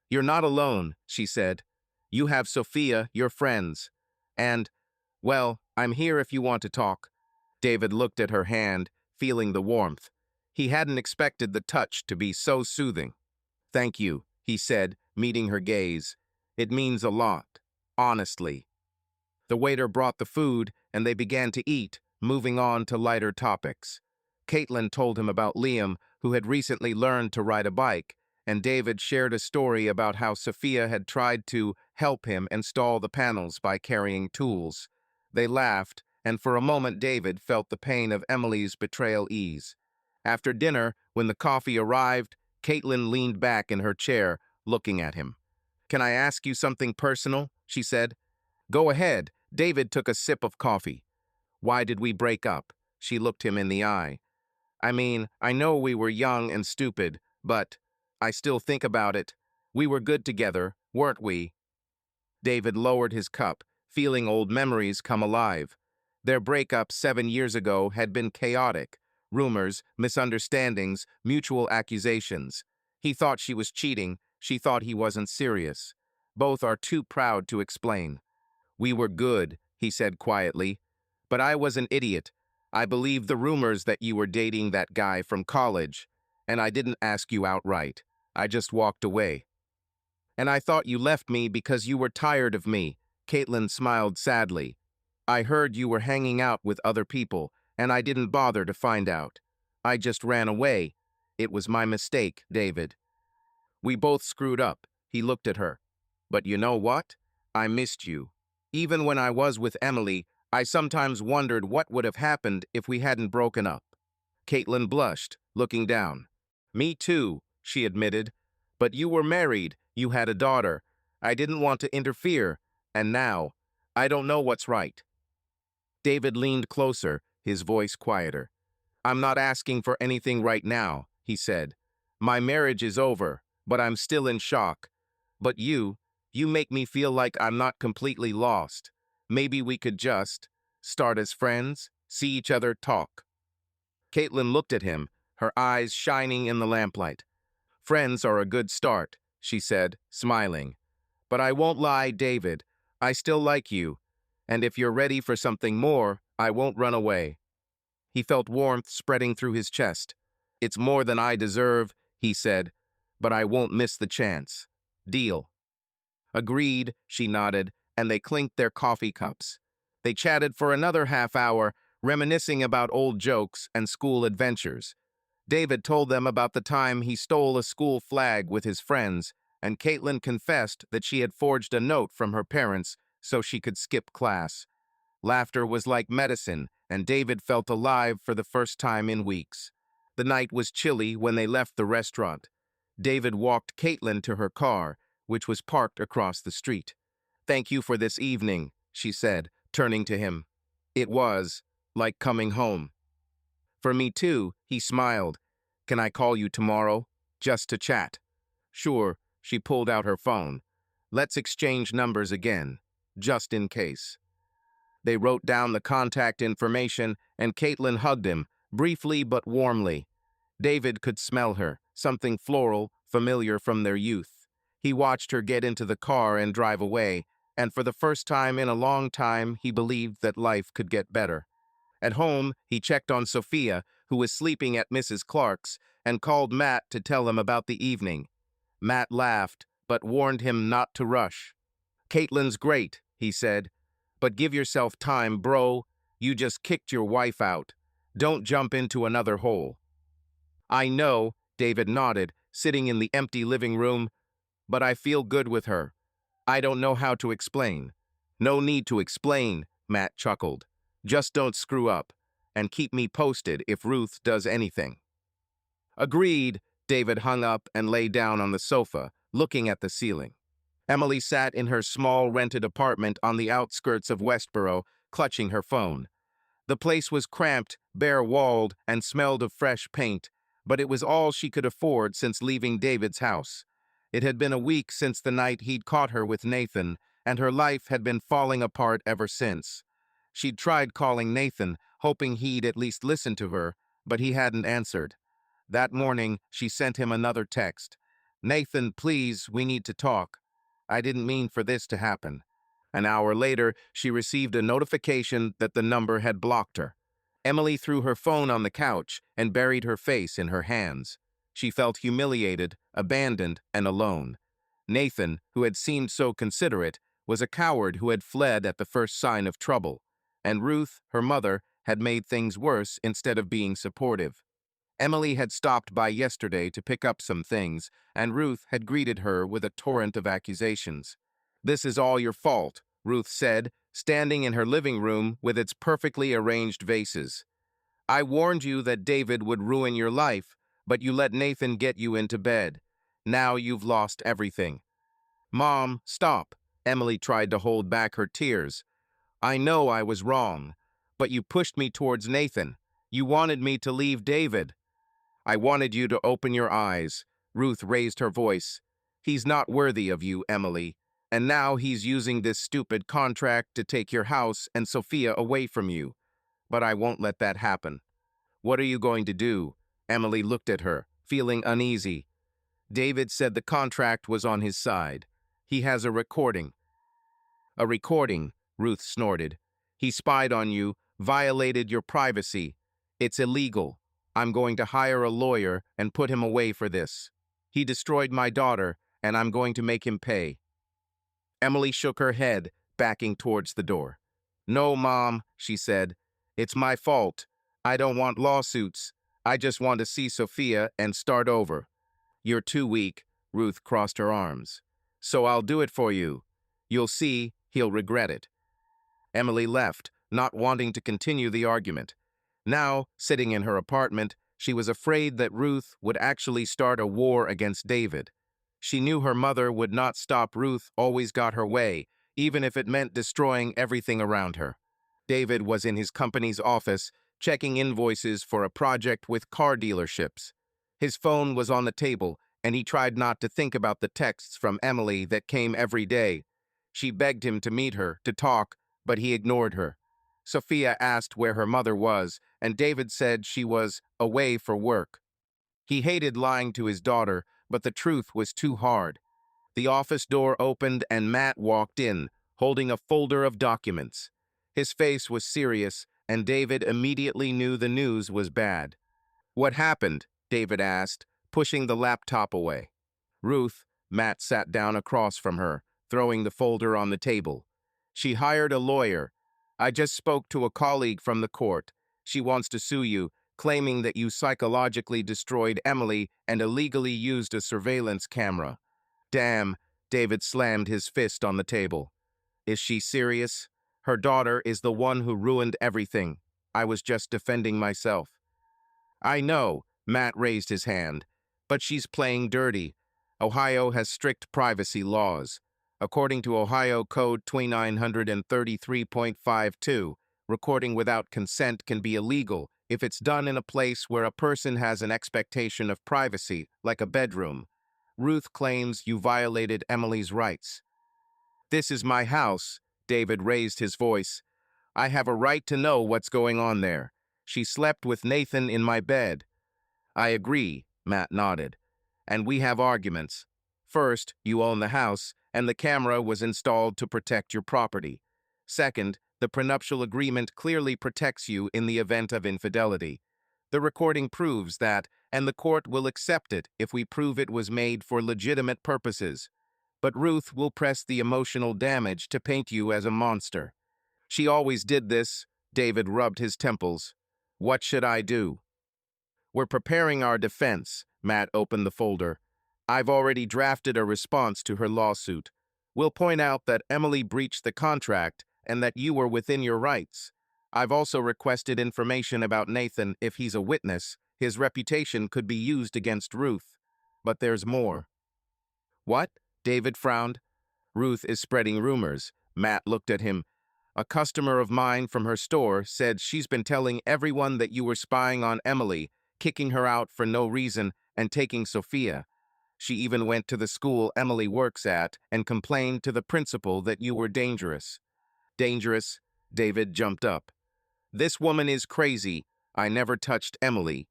"You're not alone," she said. "You have Sophia, your friends. And, well, I'm here if you want to talk." David looked at her hand, feeling the warmth. He hadn't expected the touch to be so soothing. "Thank you," he said, meeting her gaze. "It means a lot, honestly." The waiter brought the food, and they began to eat, moving on to lighter topics. Caitlin told him about Liam, who had recently learned to ride a bike, and David shared a story about how Sophia had tried to help him install the panels by carrying tools. They laughed, and for a moment David felt the pain of Emily's betrayal ease. After dinner, when the coffee arrived, Caitlin leaned back in her chair, looking at him. "Can I ask you something personal?" she said. "Go ahead." David took a sip of coffee. "Why did we break up?" She looked him in the eye. "I mean, I know we were young and stupid, but I still think about it. We were good together, weren't we?" David lowered his cup, feeling old memories come alive. Their breakup 7 years ago had been chaotic. Rumors, misunderstandings, mutual accusations. He thought she was cheating. She thought he wasn't serious. Both are too proud to explain. "We were good," he said quietly. "But I was an idiot. I believed the rumors that you were dating that guy from college, and I didn't ask you outright. I just walked away. And I thought you left me because you were tired of me." Caitlin smiled sadly. "I heard you were hanging out with other people, and I didn't bother to find out. I just ran away. It was my mistake, David. We both screwed up." He looked at her. "But you know what? I missed you. Even when I was with Emily, I sometimes wondered what would have happened if we hadn't broken up. Caitlin blushed, looking down. Me too, she admitted. But you were married, you had a daughter. I didn't want to interfere, and now, I don't know what's right. David leaned closer, his voice quieter. I'm not asking for anything right now, he said. My marriage is over, but I'm still in shock. But you make me feel like I'm not completely lost. Maybe we could just start as friends, see each other talk. Caitlin looked at him, her eyes shining in the lamplight. Friends are a good start, she said, smiling. But I won't lie, David. I still like you. And if you're ready for something more, I won't run away. He felt warmth spreading through his chest. It's more than I deserve, he said, but I won't miss the chance. Deal. Agreed, she nodded, and they clinked their coffee cups. They chatted for another half hour, reminiscing about old jokes and school adventures. David told them about the time he stole a school flag with his friends, and Caitlin confessed that she had forged a note from her parents so she could skip class. Laughter was like medicine, and David felt alive for the first time in weeks. The night was chilly when they left the restaurant. David walked Caitlin to her car, which was parked across the street. Thank you for this evening, she said, turning to him. It was like coming home. For me too, he smiled. Can I call you tomorrow? Just to chat. Sure, she pulled out her phone. Let's exchange numbers again, just in case. They wrote down the contact information, and Caitlin hugged him, briefly but warmly. David could smell her, something floral, familiar from their youth. He watched her get into the car and drive away, and for the first time in a long time, he believed that life could get better. At home, he checked on Sophia, who was sleeping at Mrs. Clark's, and called Matt to tell him about the evening. Matt laughed, but warned him not to rush. Caitlin's great, he said, but give yourself time, bro. You just kicked your wife out. Don't jump into another hole. I know, David nodded, sitting in the empty living room, but I feel good with her. I don't know how to explain. No need to explain, Matt chuckled. Just don't screw up, and keep me posted if Ruth does anything. Agreed, David hung up and lay down on the sofa, looking at the ceiling. Emily sat in her small rented apartment on the outskirts of Westboro, clutching her phone. The place was cramped, bare-walled, and smelled of fresh paint, but it was all she could afford since leaving David's house. It had been a week since the night he'd caught her with Nathan, and her life had been falling apart ever since. She'd tried calling Nathan, hoping he'd at least listen to her, but he hadn't answered. That morning, she sent him another text. Nathan, please, we need to talk. I didn't mean for this to happen. An hour later, she received a notification that the number had blocked her. Emily threw her phone on the couch and buried her face in her hands. She felt humiliated, abandoned, and alone. Nathan, who had seemed so considerate, was a coward who had fled at the first sign of trouble. And Ruth, her mother, had made things worse instead of being supportive. Emily had stopped by yesterday to pick up some things, and Ruth had greeted her with a torrent of accusations. This is all your fault, Ruth said, standing in her living room with its perfectly arranged vases. I warned you that David would ruin your life, but you let Nathan get you into bed. Now you've lost everything. Mom, stop. Emily tried to hold back her tears. I know I was wrong, but you pushed me towards Nathan. You wanted me to leave David. I wanted you to open your eyes. Ruth raised her voice. He's not worthy of you, Emily. And now he's using this stupid contract to take your house and Sophia away from you. But I won't let that happen. What are you going to do? Emily looked at her, feeling uneasy. David said the contract was on his side. He has a recording. A recording, Ruth snorted. He spied on you, violated your privacy. It's illegal. I'm going to hire a lawyer and put him away for this. He destroyed my daughter, and I'm going to make him pay. Emily shook her head, backing towards the door. No, Mom, she said. It's my fault. I don't want lawsuits. I just want to see Sophia and start over. You're too weak, Ruth crossed her arms. So I'll do it for you. You'll see, he'll regret it. Emily left, not wanting to continue the argument. Now, sitting in her apartment, she was afraid that Ruth would actually start a war against David. She knew her mother would not stop. Ruth always got her way, even if it meant destroying everything around her. David was in his company's office, checking invoices for a project with car dealerships. His phone was on the table, and he tried not to think about the texts from Emily that came every day. She begged him to meet her, to talk, but he ignored her. Sophia asked where her mother was, and David said she was away for work. He hated lying to his daughter, but the truth was too hard. The office door opened and Matt walked in, holding a folder of documents. His face was serious, and David immediately knew the news was bad. "What happened?" David asked, pushing the laptop away. Ruth, Matt sat down across from her, throwing the folder on the table. "She hired a lawyer. I just spoke to a colleague from the court. She wants to sue you, claiming that you psychologically destroyed Emily and illegally used a surveillance camera." "Damn," David slammed his fist on the table. "Is she serious? Her daughter is the one who ruined everything. I was just defending myself." "I know," Matt raised his hand, "but she's playing dirty. Ohio has strict privacy laws. According to Ohio Code 2933.52, recording without consent can be illegal if it's done in a place where a person has an expectation of privacy, like a bedroom. Ruth claims you violated Emily's rights." "This is my house," David raised his voice. "I have a right to know what's going on there. She slept with Nathan in my bed." "I agree," Matt nodded. "And we have arguments. First, you own the house, and the camera was installed to protect your property. Second, the prenuptial agreement clearly protects you in the event of infidelity. The recording proves that, and the court will accept it if we prove it was made for legitimate purposes. But Ruth will press the emotional damage to paint you as a monster. She always did this." David rubbed his temples. "What should I do?" "We're preparing our defense." Matt opened the folder. "I've already drafted a response to her lawsuit. We'll point out that Emily breached the contract and that you were within your rights. I've also requested information about Nathan. If he's a witness, his reputation could be used against Ruth. But there's more." "What?" David frowned. "Ruth is spreading rumors." Matt looked at him. "A customer of mine from her store said she's been telling everyone that you were spying on Emily, kicking her out for no reason, and taking Sophia. She even went to the school Emily works at and complained to the principal that you were dangerous." "Dangerous?" David jumped up. "This woman is crazy. I never touched Emily.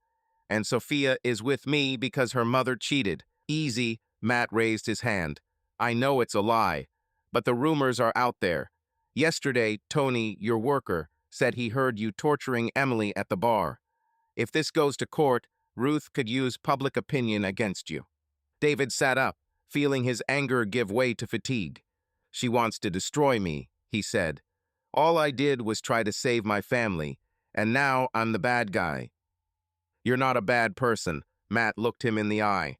And Sophia is with me because her mother cheated." "Easy," Matt raised his hand. "I know it's a lie, but the rumors are out there. Yesterday, Tony, your worker, said he heard you torturing Emily at the bar. If this goes to court, Ruth could use public opinion against you." David sat up, feeling his anger give way to fatigue. "She wants to destroy me," he said. "All I did was try to save my family, and now I'm the bad guy." "You're not a bad person." Matt looked him in the eye.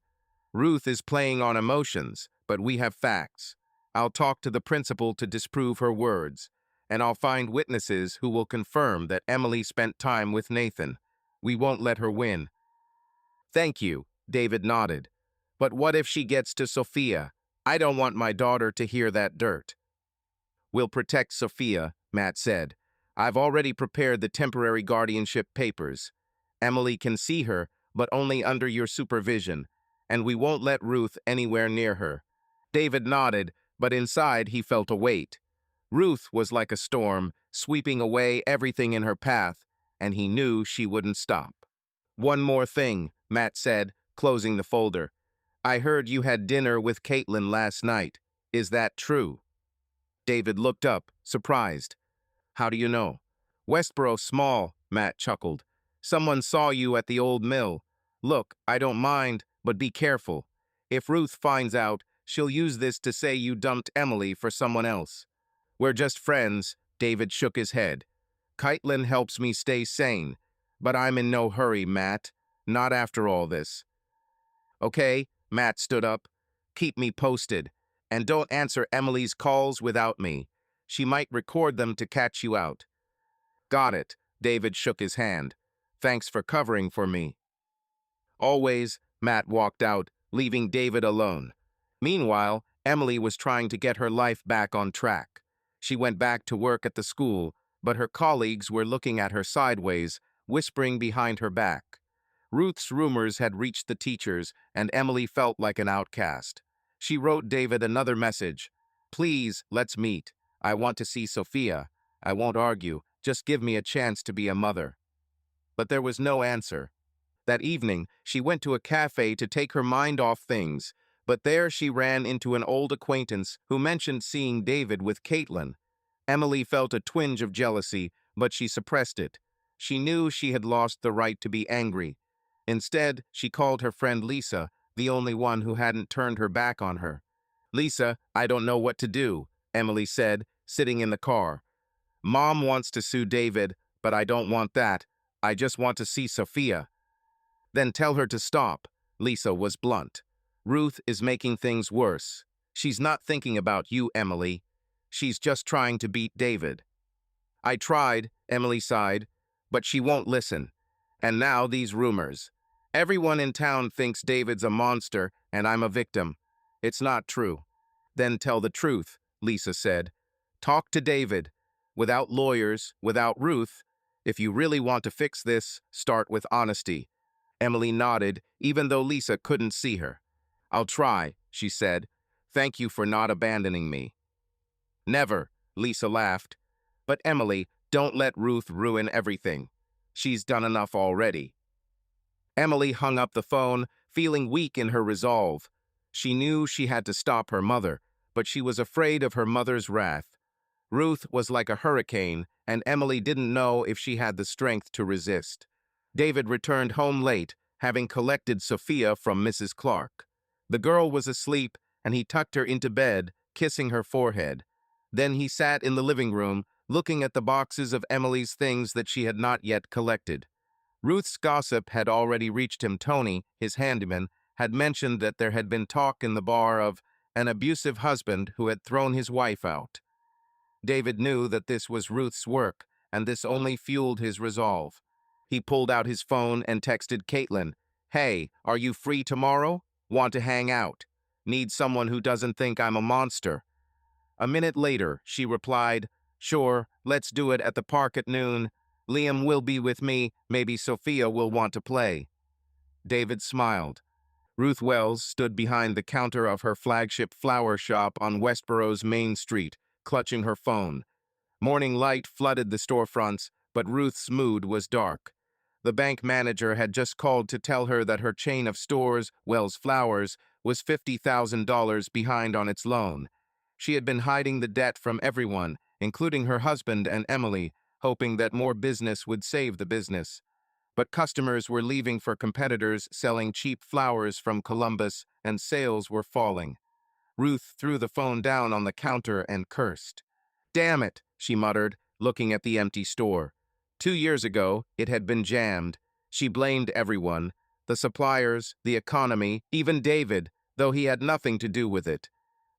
"Ruth is playing on emotions, but we have facts. I'll talk to the principal to disprove her words, and I'll find witnesses who will confirm that Emily spent time with Nathan. We won't let her win." "Thank you," David nodded. "But what if she gets to Sophia? I don't want my daughter to hear that dirt." "We'll protect Sophia," Matt said. "I've already prepared the temporary guardianship papers. Emily can see her, but only under your supervision, and we won't let Ruth anywhere near her." David nodded, but inside he felt a weight. Ruth was like a storm, sweeping away everything in her path, and he knew she wouldn't stop. "One more thing," Matt said, closing the folder. "I heard you had dinner with Caitlin last night. Is that true?" David looked up, surprised. "How do you know?" "Westboro's small," Matt chuckled. "Someone saw you at the old mill. Look, I don't mind, but be careful. If Ruth finds out, she'll use this to say you dumped Emily for someone else." "We're just friends," David shook his head. "Caitlin helps me stay sane, but I'm in no hurry, Matt. Not after all this." "Okay," Matt stood up. "Keep me posted. And don't answer Emily's calls without me. She might record them to catch you out. Got it. David shook his hand. Thanks for covering for me. Always, Matt walked out, leaving David alone. Meanwhile, Emily was trying to get her life back on track. She went back to work at the school, but her colleagues were looking at her sideways, whispering behind her back. Ruth's rumors had reached the teachers, and Emily felt like an outcast. She wrote David another message. Please, let's meet. I want to see Sophia. I won't argue. Just give me a chance to be a mother. But there was no answer. That evening, she went to a cafe to take her mind off things, but there she ran into an old acquaintance who mentioned seeing David with Caitlin. Emily felt a twinge of jealousy, but she suppressed it. She knew she had lost the right to be angry. Instead, she called her friend Lisa, the only one who hadn't turned her back on her. Lisa, I don't know what to do, Emily said, sitting in the car. Mom wants to sue David, but I don't want that. I just want to see Sophia. Then tell her to stop. Lisa was blunt. Ruth is making things worse. She's not thinking about you, Emily. She's just trying to beat David. I tried, Emily sighed, but she won't listen. And now these rumors. Everyone in town thinks David's a monster and I'm a victim. It's not true. Then tell the truth, Lisa said. Talk to David. Without lawyers, without Ruth. If you really want to fix this, start with honesty. Emily nodded, even though Lisa couldn't see her. I'll try, she said. Thank you for not abandoning me. Never, Lisa laughed. But Emily, don't let Ruth ruin everything. She's done enough already. Emily hung up the phone, feeling weak in her resolve. She knew she had to stop her mother, but she was afraid of her mother's wrath. Ruth was like a hurricane, and Emily didn't know if she had the strength to resist. David returned home late, having collected Sophia from Mrs. Clark. The girl was asleep, and he tucked her into bed, kissing her forehead. Then he sat in the living room, looking at the boxes of Emily's things that she had not yet collected. Ruth's gossip had already reached him. Tony, his handyman, had mentioned that there had been talk in the bar of an abusive husband who had thrown his wife out. David knew that this was Ruth's work, and this only fueled his resolve. He pulled out his phone and texted Caitlin, Hey, are you free tomorrow? Want to hang out? Need someone who doesn't think I'm a monster. A minute later, she replied, Sure, let's do it at the park at noon. Liam will be with me, maybe Sophia will want to play. David smiled. Ruth Wells stood behind the counter of her flagship flower shop on Westborough's Main Street, clutching her phone. Morning light flooded the storefronts, but Ruth's mood was dark. The bank manager had just called to tell her that her chain of stores, Wells Flowers, was $50,000 behind on its loan. She had been hiding the debt from everyone, including her husband and Emily, hoping that more business would save the business. But customers were leaving for competitors selling cheap flowers from Columbus, and sales were falling. Ruth threw the phone down on the counter and cursed. Damn it, she muttered, looking at the empty store. 2 years ago, it had been jammed. She blamed everyone, the suppliers, the economy, even David, though he had nothing to do with it.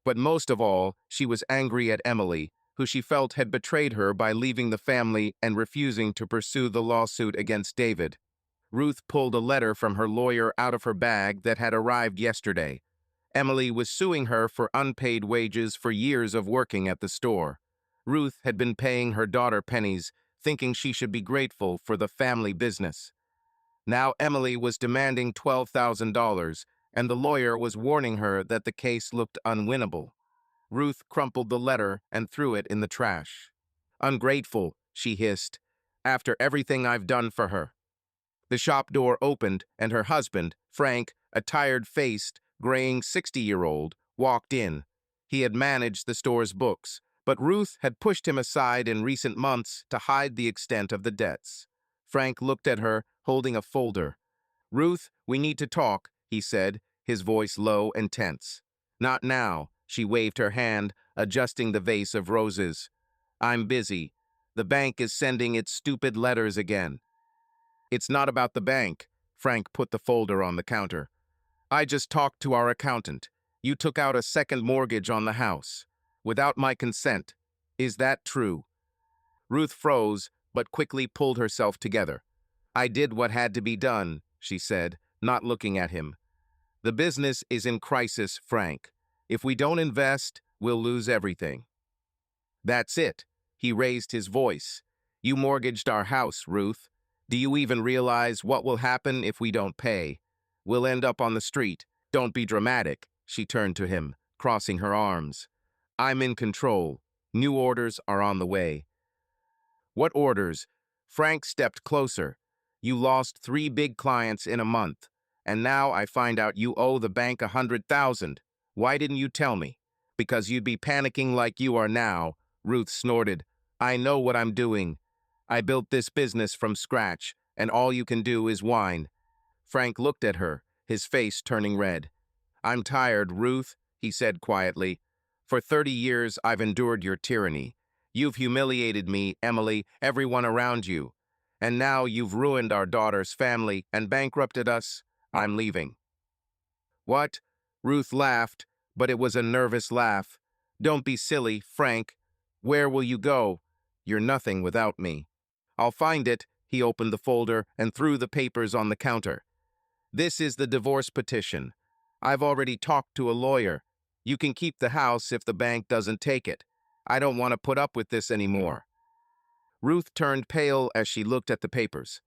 But most of all, she was angry at Emily, who she felt had betrayed her by leaving the family and refusing to pursue the lawsuit against David. Ruth pulled a letter from her lawyer out of her bag that had arrived yesterday. Emily was suing her for unpaid wages for years of working at the store. Ruth had been paying her daughter pennies, thinking she should be grateful for the family business. Now Emily was demanding $12,000, and the lawyer was warning her that the case looked unwinnable. Ruth crumpled the letter and threw it in the trash. Ungrateful, she hissed, after everything I've done for her. The shop door opened, and her husband, Frank, a tired-faced, graying 60-year-old, walked in. He had managed the store's books, but Ruth had pushed him aside in recent months to hide the extent of the debts. Frank looked at her, holding a folder. Ruth, we need to talk, he said, his voice low and tense. Not now, she waved her hand, adjusting the vase of roses. I'm busy. The bank is sending its stupid letters again. It's not about the bank. Frank put the folder on the counter. I just talked to our accountant. You took out a second mortgage on the house, without my consent. Is that true? Ruth froze, but quickly pulled herself together. I did what had to be done, she said, not looking at him. The business is in crisis, Frank. If we don't invest, we'll lose everything. That's it. He raised his voice. You mortgaged our house, Ruth. Do you even realize what will happen if we don't pay? We'll end up on the street. Don't be dramatic, she turned to him, crossing her arms. I'm in control. New orders are on the way. What orders? Frank stepped closer. You lost 3 big clients in a month, and now I find out you owe the bank 100,000. Why didn't you tell me? Because you'd be panicking like you are now, Ruth snorted. I know what I'm doing. I built this business from scratch, and all you can do is whine. Frank looked at her, his face turning red. I'm tired, Ruth, he said quietly. For 30 years, I've endured your tyranny. You've humiliated me, Emily, everyone around you. And now you've ruined our daughter's family and bankrupted us. I'm leaving. What? Ruth laughed, but it was a nervous laugh. Don't be silly, Frank. Where will you go? You're nothing without me. I'll find it. He opened the folder and threw the papers on the counter. This is the divorce petition. I've already talked to a lawyer. You can keep the house if the bank doesn't take it. I don't want to put up with this anymore. Ruth turned pale as she looked at the papers.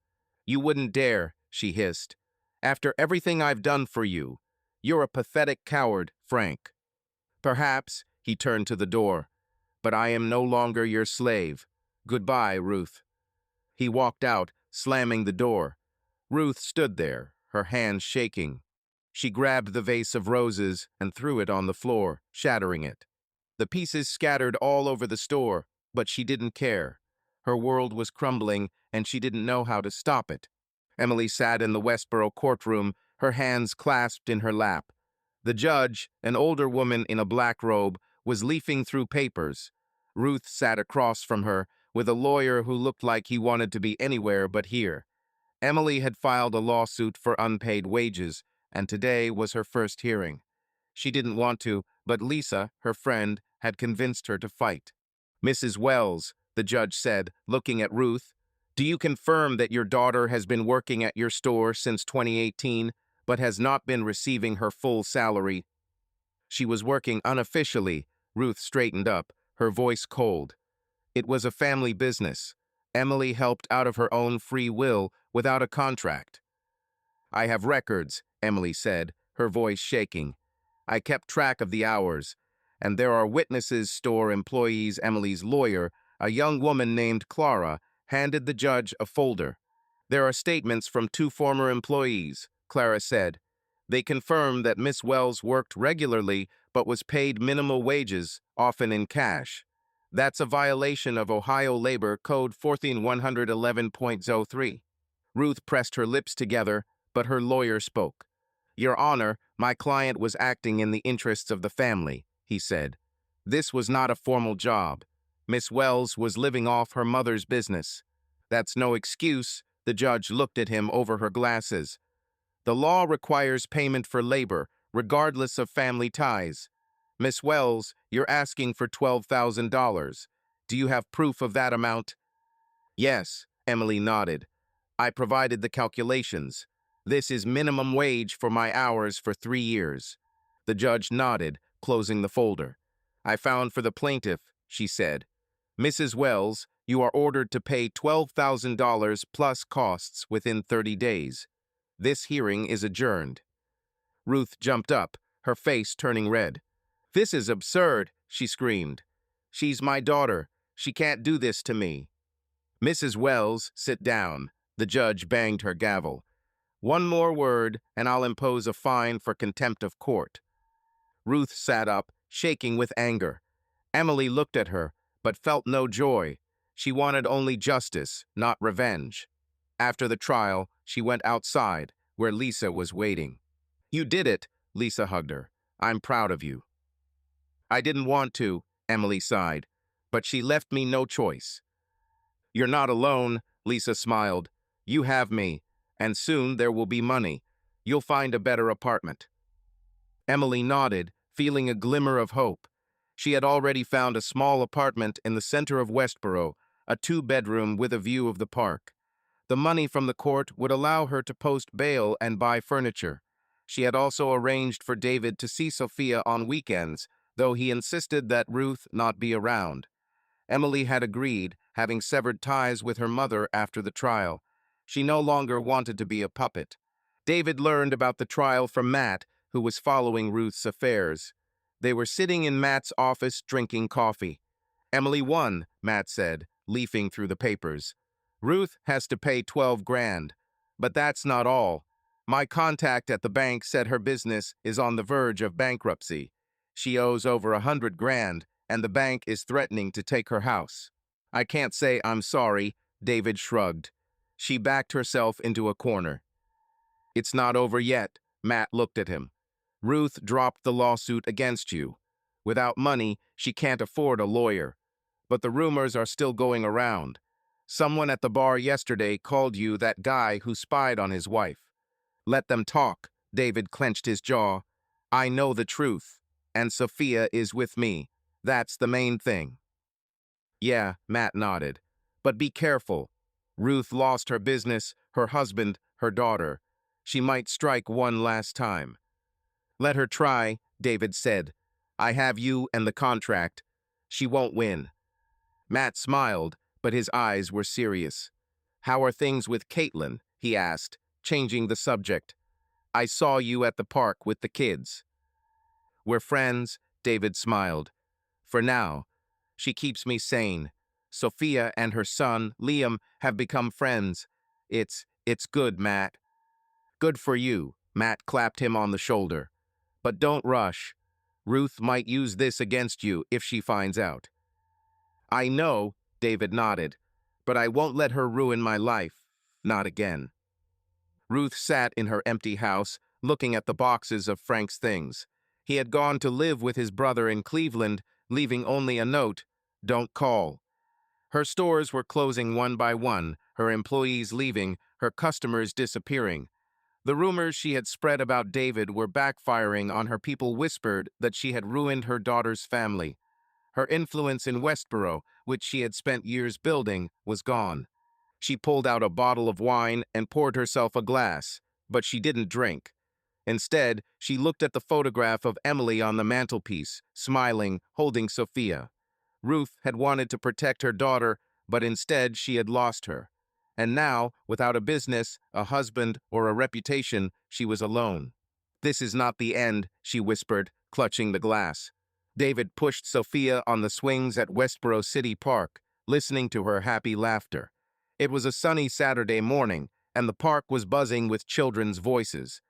You wouldn't dare, she hissed. After everything I've done for you, you're a pathetic coward, Frank. Perhaps, he turned to the door, but I am no longer your slave. Goodbye, Ruth. He walked out, slamming the door. Ruth stood there, her hands shaking. She grabbed the vase of roses and threw it on the floor, shattering it. The pieces scattered all over the store, but she didn't care. Her world was crumbling, and she didn't know how to stop it. Emily sat in the Westboro courtroom, her hands clasped in her lap. The judge, an older woman in a black robe, was leafing through papers. Ruth sat across from her, with a lawyer who looked like he wanted to be anywhere but here. Emily had filed a lawsuit for unpaid wages, and today was her first hearing. She didn't want to, but Lisa, her friend, had convinced her to fight. Mrs. Wells, the judge said, looking at Ruth, do you confirm that your daughter has been working at your store since 2018, but has not been receiving her full salary? She was working unofficially. Ruth straightened up, her voice cold. It was a family business. Emily helped out of her own free will without a contract. I have records, Emily said, her voice shaking. I kept track of the hours, and there are witnesses, store employees. Emily's lawyer, a young woman named Clara, handed the judge a folder. There are statements from 2 former employees, Clara said. They confirm that Miss Wells worked regularly but was paid minimal wages, often in cash. That's a violation of Ohio Labor Code 14111.03. Ruth pressed her lips together, but her lawyer spoke. Your Honor, my client was acting in the interests of the family, he said. This was not a formal job. Miss Wells was living off her mother's business. That's no excuse, the judge looked at him over her glasses. The law requires payment for labor, regardless of family ties. Miss Wells, you're asking for $12,000. Do you have proof of that amount? Yes, Emily nodded. I provided the calculations. This is minimum wage for my hours for 3 years. The judge nodded, closing the folder. I found for the plaintiff, she said. Mrs. Wells, you are ordered to pay $12,000 plus costs within 30 days. This hearing is adjourned. Ruth jumped up, her face turning red. This is absurd, she screamed. She's my daughter. She can't do this to me. Mrs. Wells, sit down. The judge banged her gavel. One more word, and I'll impose a fine for contempt of court. Ruth sat up, shaking with anger. Emily looked at her, but felt no joy. She wanted only justice, not revenge. After the trial, she went outside, where Lisa was waiting. You did it, Lisa hugged her. I'm proud of you. I didn't want to, Emily sighed, but she left me no choice. You're not alone, Lisa smiled. You have me, and soon there will be money. You'll find a better apartment. Emily nodded, feeling a glimmer of hope. She had already found a small apartment in the center of Westboro, a two-bedroom with a view of the park. The money from the court would allow her to post bail and buy furniture. She had also arranged for David to see Sophia on weekends, though he insisted that Ruth not be around. Emily had agreed, having severed ties with her mother after the trial. She no longer wanted to be a puppet. David learned about the trial from Matt, who was following Ruth's affairs. They were sitting in Matt's office drinking coffee. Emily won, Matt said, leafing through the papers. Ruth has to pay 12 grand. But that's not all. My contact at the bank said her business is on the verge of bankruptcy. She owes over 100 grand, and the bank is threatening to take her house. I can't say I'm sorry, David shrugged. She backed herself into a corner. It's not over yet, Matt looked at him. Ruth dropped the lawsuit against you. Without money, she can't afford a lawyer. But the rumors are still going around. Someone at the bar yesterday called you that guy who spied on his wife. Let them talk, David clenched his jaw. I know the truth, and Sophia is with me. That's the main thing. Yeah, Matt nodded. But be careful. Ruth lost her business, her husband, her daughter. She might strike one last time. Let her try, David said. I have you and the contract. She won't win. Matt smiled, but his eyes were serious. How are things with Caitlin? He asked, changing the subject. I saw you at the park with the kids. We're friends, David smiled. For now. She keeps me sane. Sophia and her son, Liam, have become friends. It's good, Matt. Good for you, Matt clapped him on the shoulder. But don't rush. Ruth might use this against you if she finds out. I know, David nodded, but I won't let her ruin my life. Not again. Ruth sat in her empty house, looking at the boxes of Frank's things. He had gone to live with his brother in Cleveland, leaving only a note, "Don't call." Her stores were closing one by one, her employees leaving, her customers disappearing. The rumors she had spread about David were backfiring on her. People whispered that she had ruined her daughter's family. Her influence in Westboro, which she had spent years building, was gone. She pulled out a bottle of wine and poured herself a glass, but she didn't drink. Instead, she looked at the photograph of Emily on the mantelpiece, smiling, holding Sophia. Ruth had wanted to protect her daughter, but instead she had lost her. And now, without a business, a husband, or a reputation, she was alone. This is not the end, she whispered, clutching the glass. David pushed Sophia on the swings at Westboro City Park, listening to her happy laughter. It was a sunny Saturday morning, and the park was buzzing with children's voices.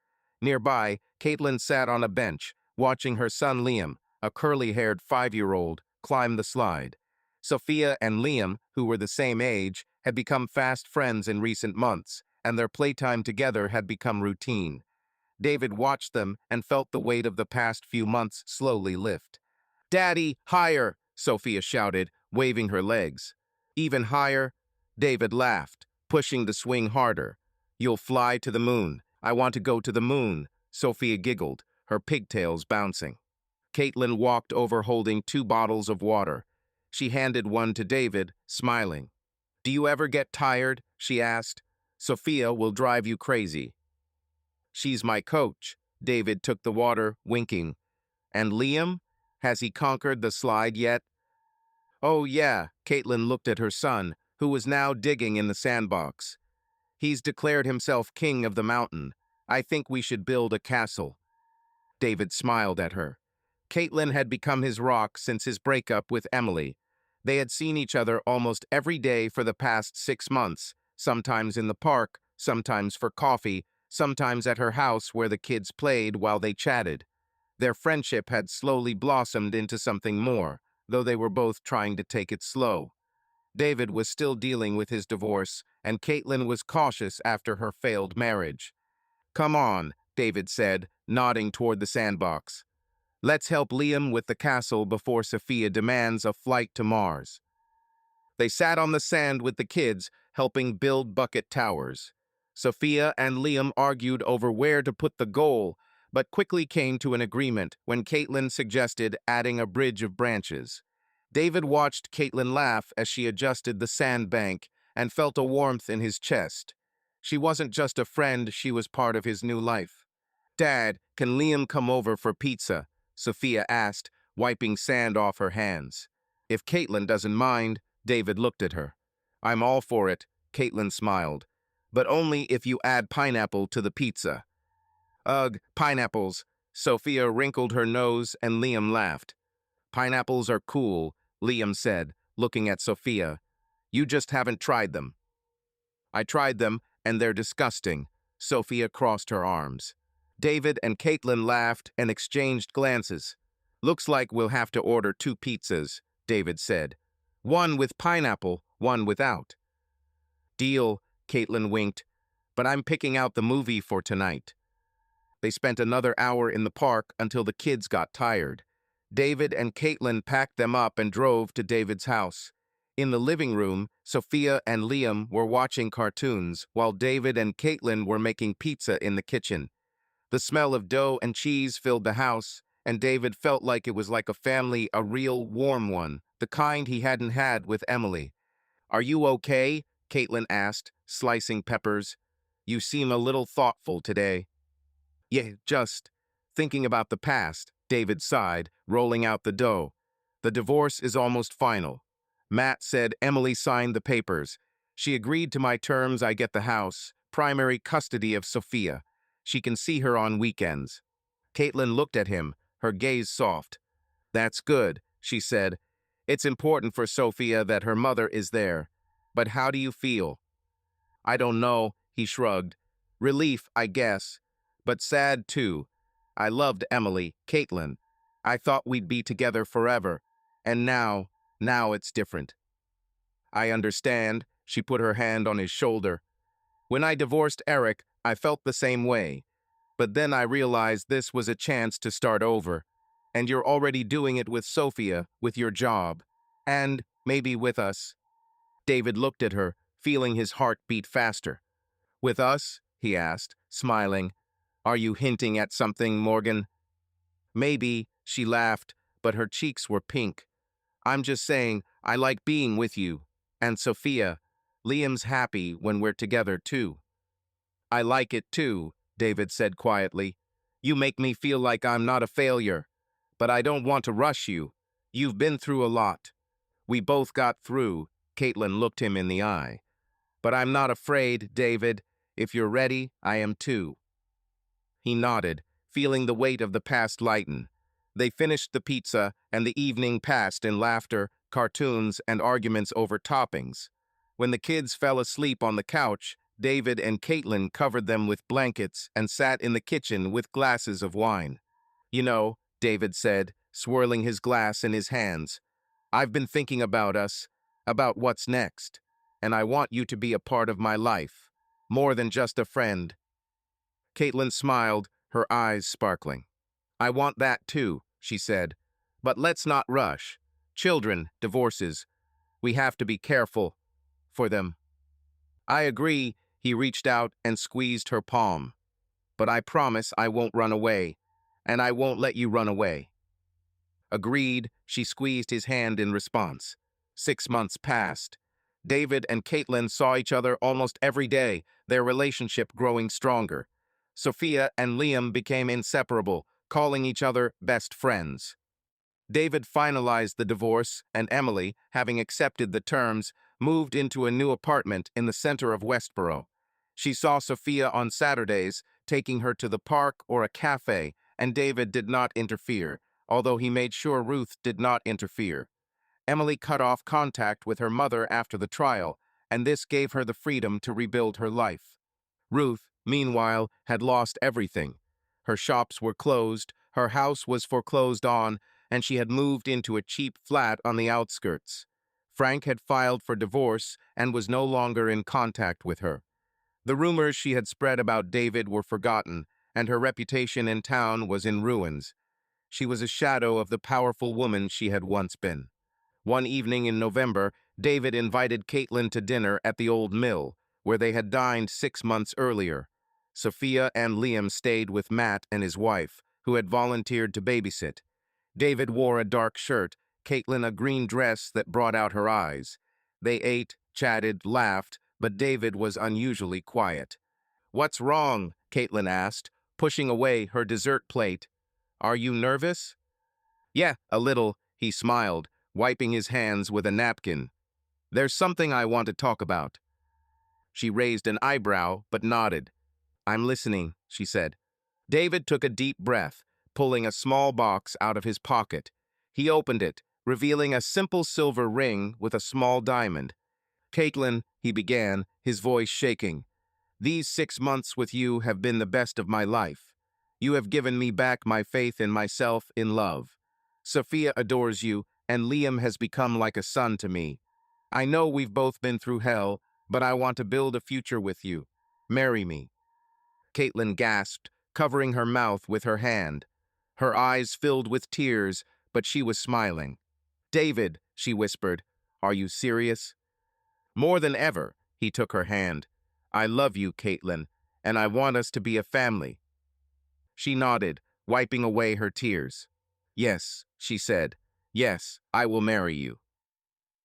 Nearby, Caitlin sat on a bench, watching her son Liam, a curly-haired 5-year-old, climb the slide. Sophia and Liam, who were the same age, had become fast friends in recent months, and their playtime together had become routine. David watched them and felt the weight of the past few months slowly lift. "Daddy, higher!" Sophia shouted, waving her legs. "Even higher?" David laughed, pushing the swing harder. "You'll fly to the moon. I want to go to the moon," Sophia giggled, her pigtails bouncing. Caitlin walked over holding 2 bottles of water. She handed one to David, smiling. "Do you ever get tired?" she asked. "Sophia will drive you crazy." "She's my coach." David took the water, winking. "And Liam? Has he conquered the slide yet?" "Oh, yeah," Caitlin looked at her son, who was now digging in the sandbox. "He's declared himself king of the mountain. I think we should build a castle." David smiled at her. Caitlin had become his rock since his breakup with Emily. They had seen each other almost every day for the past 6 months, sometimes in the park, sometimes for coffee, sometimes at her house where the kids played while they chatted. Their friendship had slowly blossomed into something more, though they were both trying to take it slow. David was still dealing with his divorce, and Caitlin was cautious after her failed marriage. "Come on," David said, nodding toward the sandbox. "Let's help Liam with the castle before Sophia demands a flight to Mars." They sat on the sand with the kids, helping build bucket towers. Sophia and Liam argued over where to put the goal, but quickly came to an agreement when Caitlin suggested adding a bridge of branches. David watched Caitlin laugh as she adjusted the sandbank and felt a warmth in his chest. She wasn't just a friend, she was part of his new life. "Dad, can Liam come over for pizza?" Sophia asked, wiping sand off her hands. "If Caitlin doesn't mind," David looked at her. "I'm all for it," Caitlin smiled. "But only if you add pineapple to the pizza." "Ugh, pineapples." Sophia wrinkled her nose and Liam laughed. "Pineapples are cool," Liam said, looking at Sophia. "You just haven't tried them." "I tried them, and they're disgusting." Sophia crossed her arms. David and Caitlin laughed and exchanged glances. "Looks like we'll have to order 2 pizzas," David said. "One with pineapple, one without." "Deal," Caitlin winked, "but I'm picking out the movie for tonight." They spent another hour in the park until the kids got tired. David and Caitlin packed them up and drove to David's house. In the living room, Sophia and Liam were watching cartoons, while David and Caitlin were making pizza in the kitchen. The smell of dough and cheese filled the house, and David felt like it was like a family, a real warm one, the kind he hadn't had with Emily. "Are you okay?" Caitlin asked, slicing peppers. "You seem a little thoughtful today." "Yeah, just thinking about the past," David sighed, rolling out the dough. "The divorce is almost final. Matt said Emily signed the papers. She agreed to my terms. I get the house, primary custody of Sophia. She can see her on weekends." Caitlin looked at him, her gaze soft. "That's good," she said. "It's important for Sophia that her mother is there. But how do you feel?" "I don't know," he shrugged. "Relief, I guess. But sad, too. I loved Emily, Caitlin. I thought we'd be together forever. And now it's different." "I understand," she put her hand on his shoulder. "When I divorced Eric, I felt the same way. But then I realized this was a chance to start over. And you're already doing it with Sophia, with your job. And maybe with us." David looked at her, feeling his heart beat faster. "With us?" he asked, smiling. "Are you hinting at something, Morgan?" "Maybe," she laughed, but her cheeks were pink. "I'm just saying, I like being with you. And Sophia, Liam's happy when we're together, too." "I like it, too," David said quietly. "You make me feel like I'm not a failure. But I don't want to rush you. You've been through a lot. We both got through." Caitlin looked him in the eye. "But I'm not afraid, David. If you're ready, I am too." He nodded, feeling the weight of the past lighten. They finished the pizza, and the evening passed in laughter, cartoons, and arguments over toppings. When the kids fell asleep on the couch, David and Caitlin covered them with blankets and sat in the kitchen with glasses of wine. "You know," David said, swirling his glass in his hands, "I've been thinking about us, about what's next, and I want you to be a part of my life, more than just a friend." Caitlin smiled, her eyes sparkling. "I want that too," she said. "But let's not rush. Children, divorces. We have to be careful for them." "I agree." He reached out and squeezed her palm. "But I promise I won't run away, and I won't let you run away." "Agreed." She squeezed his hand in response. 6 months passed. David and Caitlin saw each other almost every day, their relationship growing stronger. Sophia and Liam became inseparable, calling each other best friends. David finalized the divorce, and Emily, having accepted the terms, moved into a new apartment in the center of Westboro. She saw Sophia on Saturdays, taking her to the park or a cafe, and David did not interfere, although he made sure Ruth did not interfere. Emily cut off contact with her mother after the trial, and this gave her the freedom to rebuild her life. Ruth, meanwhile, had lost everything. Her shops were closed, her house was foreclosed on, and she had moved into a cheap flat on the outskirts. Frank had filed for divorce and was no longer in contact with her. The rumors she had spread about David were forgotten, and her reputation in town was in ruins. She was a shadow of the powerful woman she had once been. One evening in November, David invited Caitlin to dinner at the old mill, where they had dined 6 months earlier. Sophia and Liam stayed with Matt and his wife, who had volunteered to babysit. David wore a dark shirt, Caitlin a green dress that brought out her eyes. They ate, chatted, laughed, but David was unusually quiet. "What's wrong?" Caitlin asked, pushing away her dessert plate. "Are you nervous?" "Yeah, a little," he smiled, wiping his hands with a napkin. "There's something I want to talk about." She raised an eyebrow, but nodded. "I'm listening," she said. David took a deep breath, pulling a small box out of his pocket. He opened it, revealing a simple silver ring with a small diamond. "Caitlin," he began, his voice shaking, "these 6 months with you have been the best of my life. You have given me back my faith in myself, in love. Sophia adores you, and Liam has become like a son to me. I know we've both been through hell, but I want to build a future with you. Marry me." Caitlin gasped, covering her mouth with her hand. Her eyes filled with tears, but she was smiling. "David," she whispered, "are you serious?" "More than ever," he took her hand. "I love you, Caitlin, and I want us to be a family." She nodded, wiping away her tears. "Yes," she said. "Yes, I will marry you."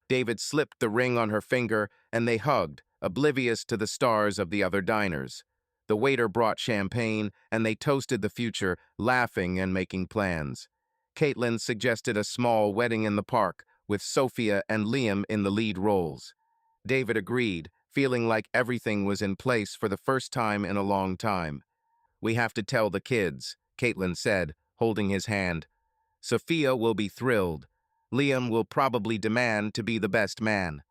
David slipped the ring on her finger, and they hugged, oblivious to the stars of the other diners. The waiter brought champagne, and they toasted the future, laughing and making plans. Caitlin suggested a small wedding in the park, with Sophia and Liam in the lead roles. David agreed, feeling like everything was in place for the first time in a long time. "We have to tell the kids," Caitlin said, holding his hand. "Sophia will be thrilled. Liam will probably demand to be the best man."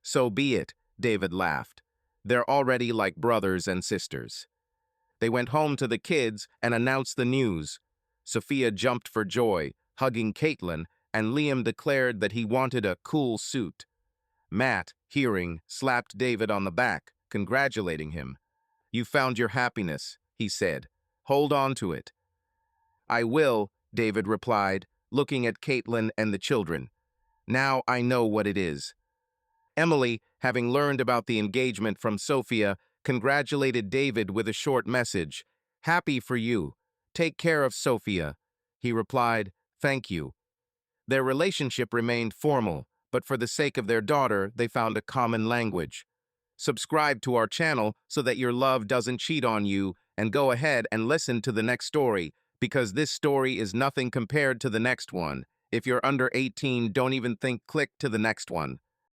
"So be it," David laughed. "They're already like brothers and sisters." They went home to the kids and announced the news. Sophia jumped for joy, hugging Caitlin, and Liam declared that he wanted a cool suit. Matt, hearing, slapped David on the back, congratulating him. "You found your happiness," he said. "Hold on to it." "I will," David replied, looking at Caitlin and the children. "Now I know what it is." Emily, having learned about the engagement from Sophia, congratulated David with a short message. "Happy for you. Take care of Sophia." He replied, "Thank you." Their relationship remained formal, but for the sake of their daughter, they found a common language. Subscribe to our channel so that your love doesn't cheat on you, and go ahead and listen to the next story, because this story is nothing compared to the next one. If you're under 18, don't even think click to the next one.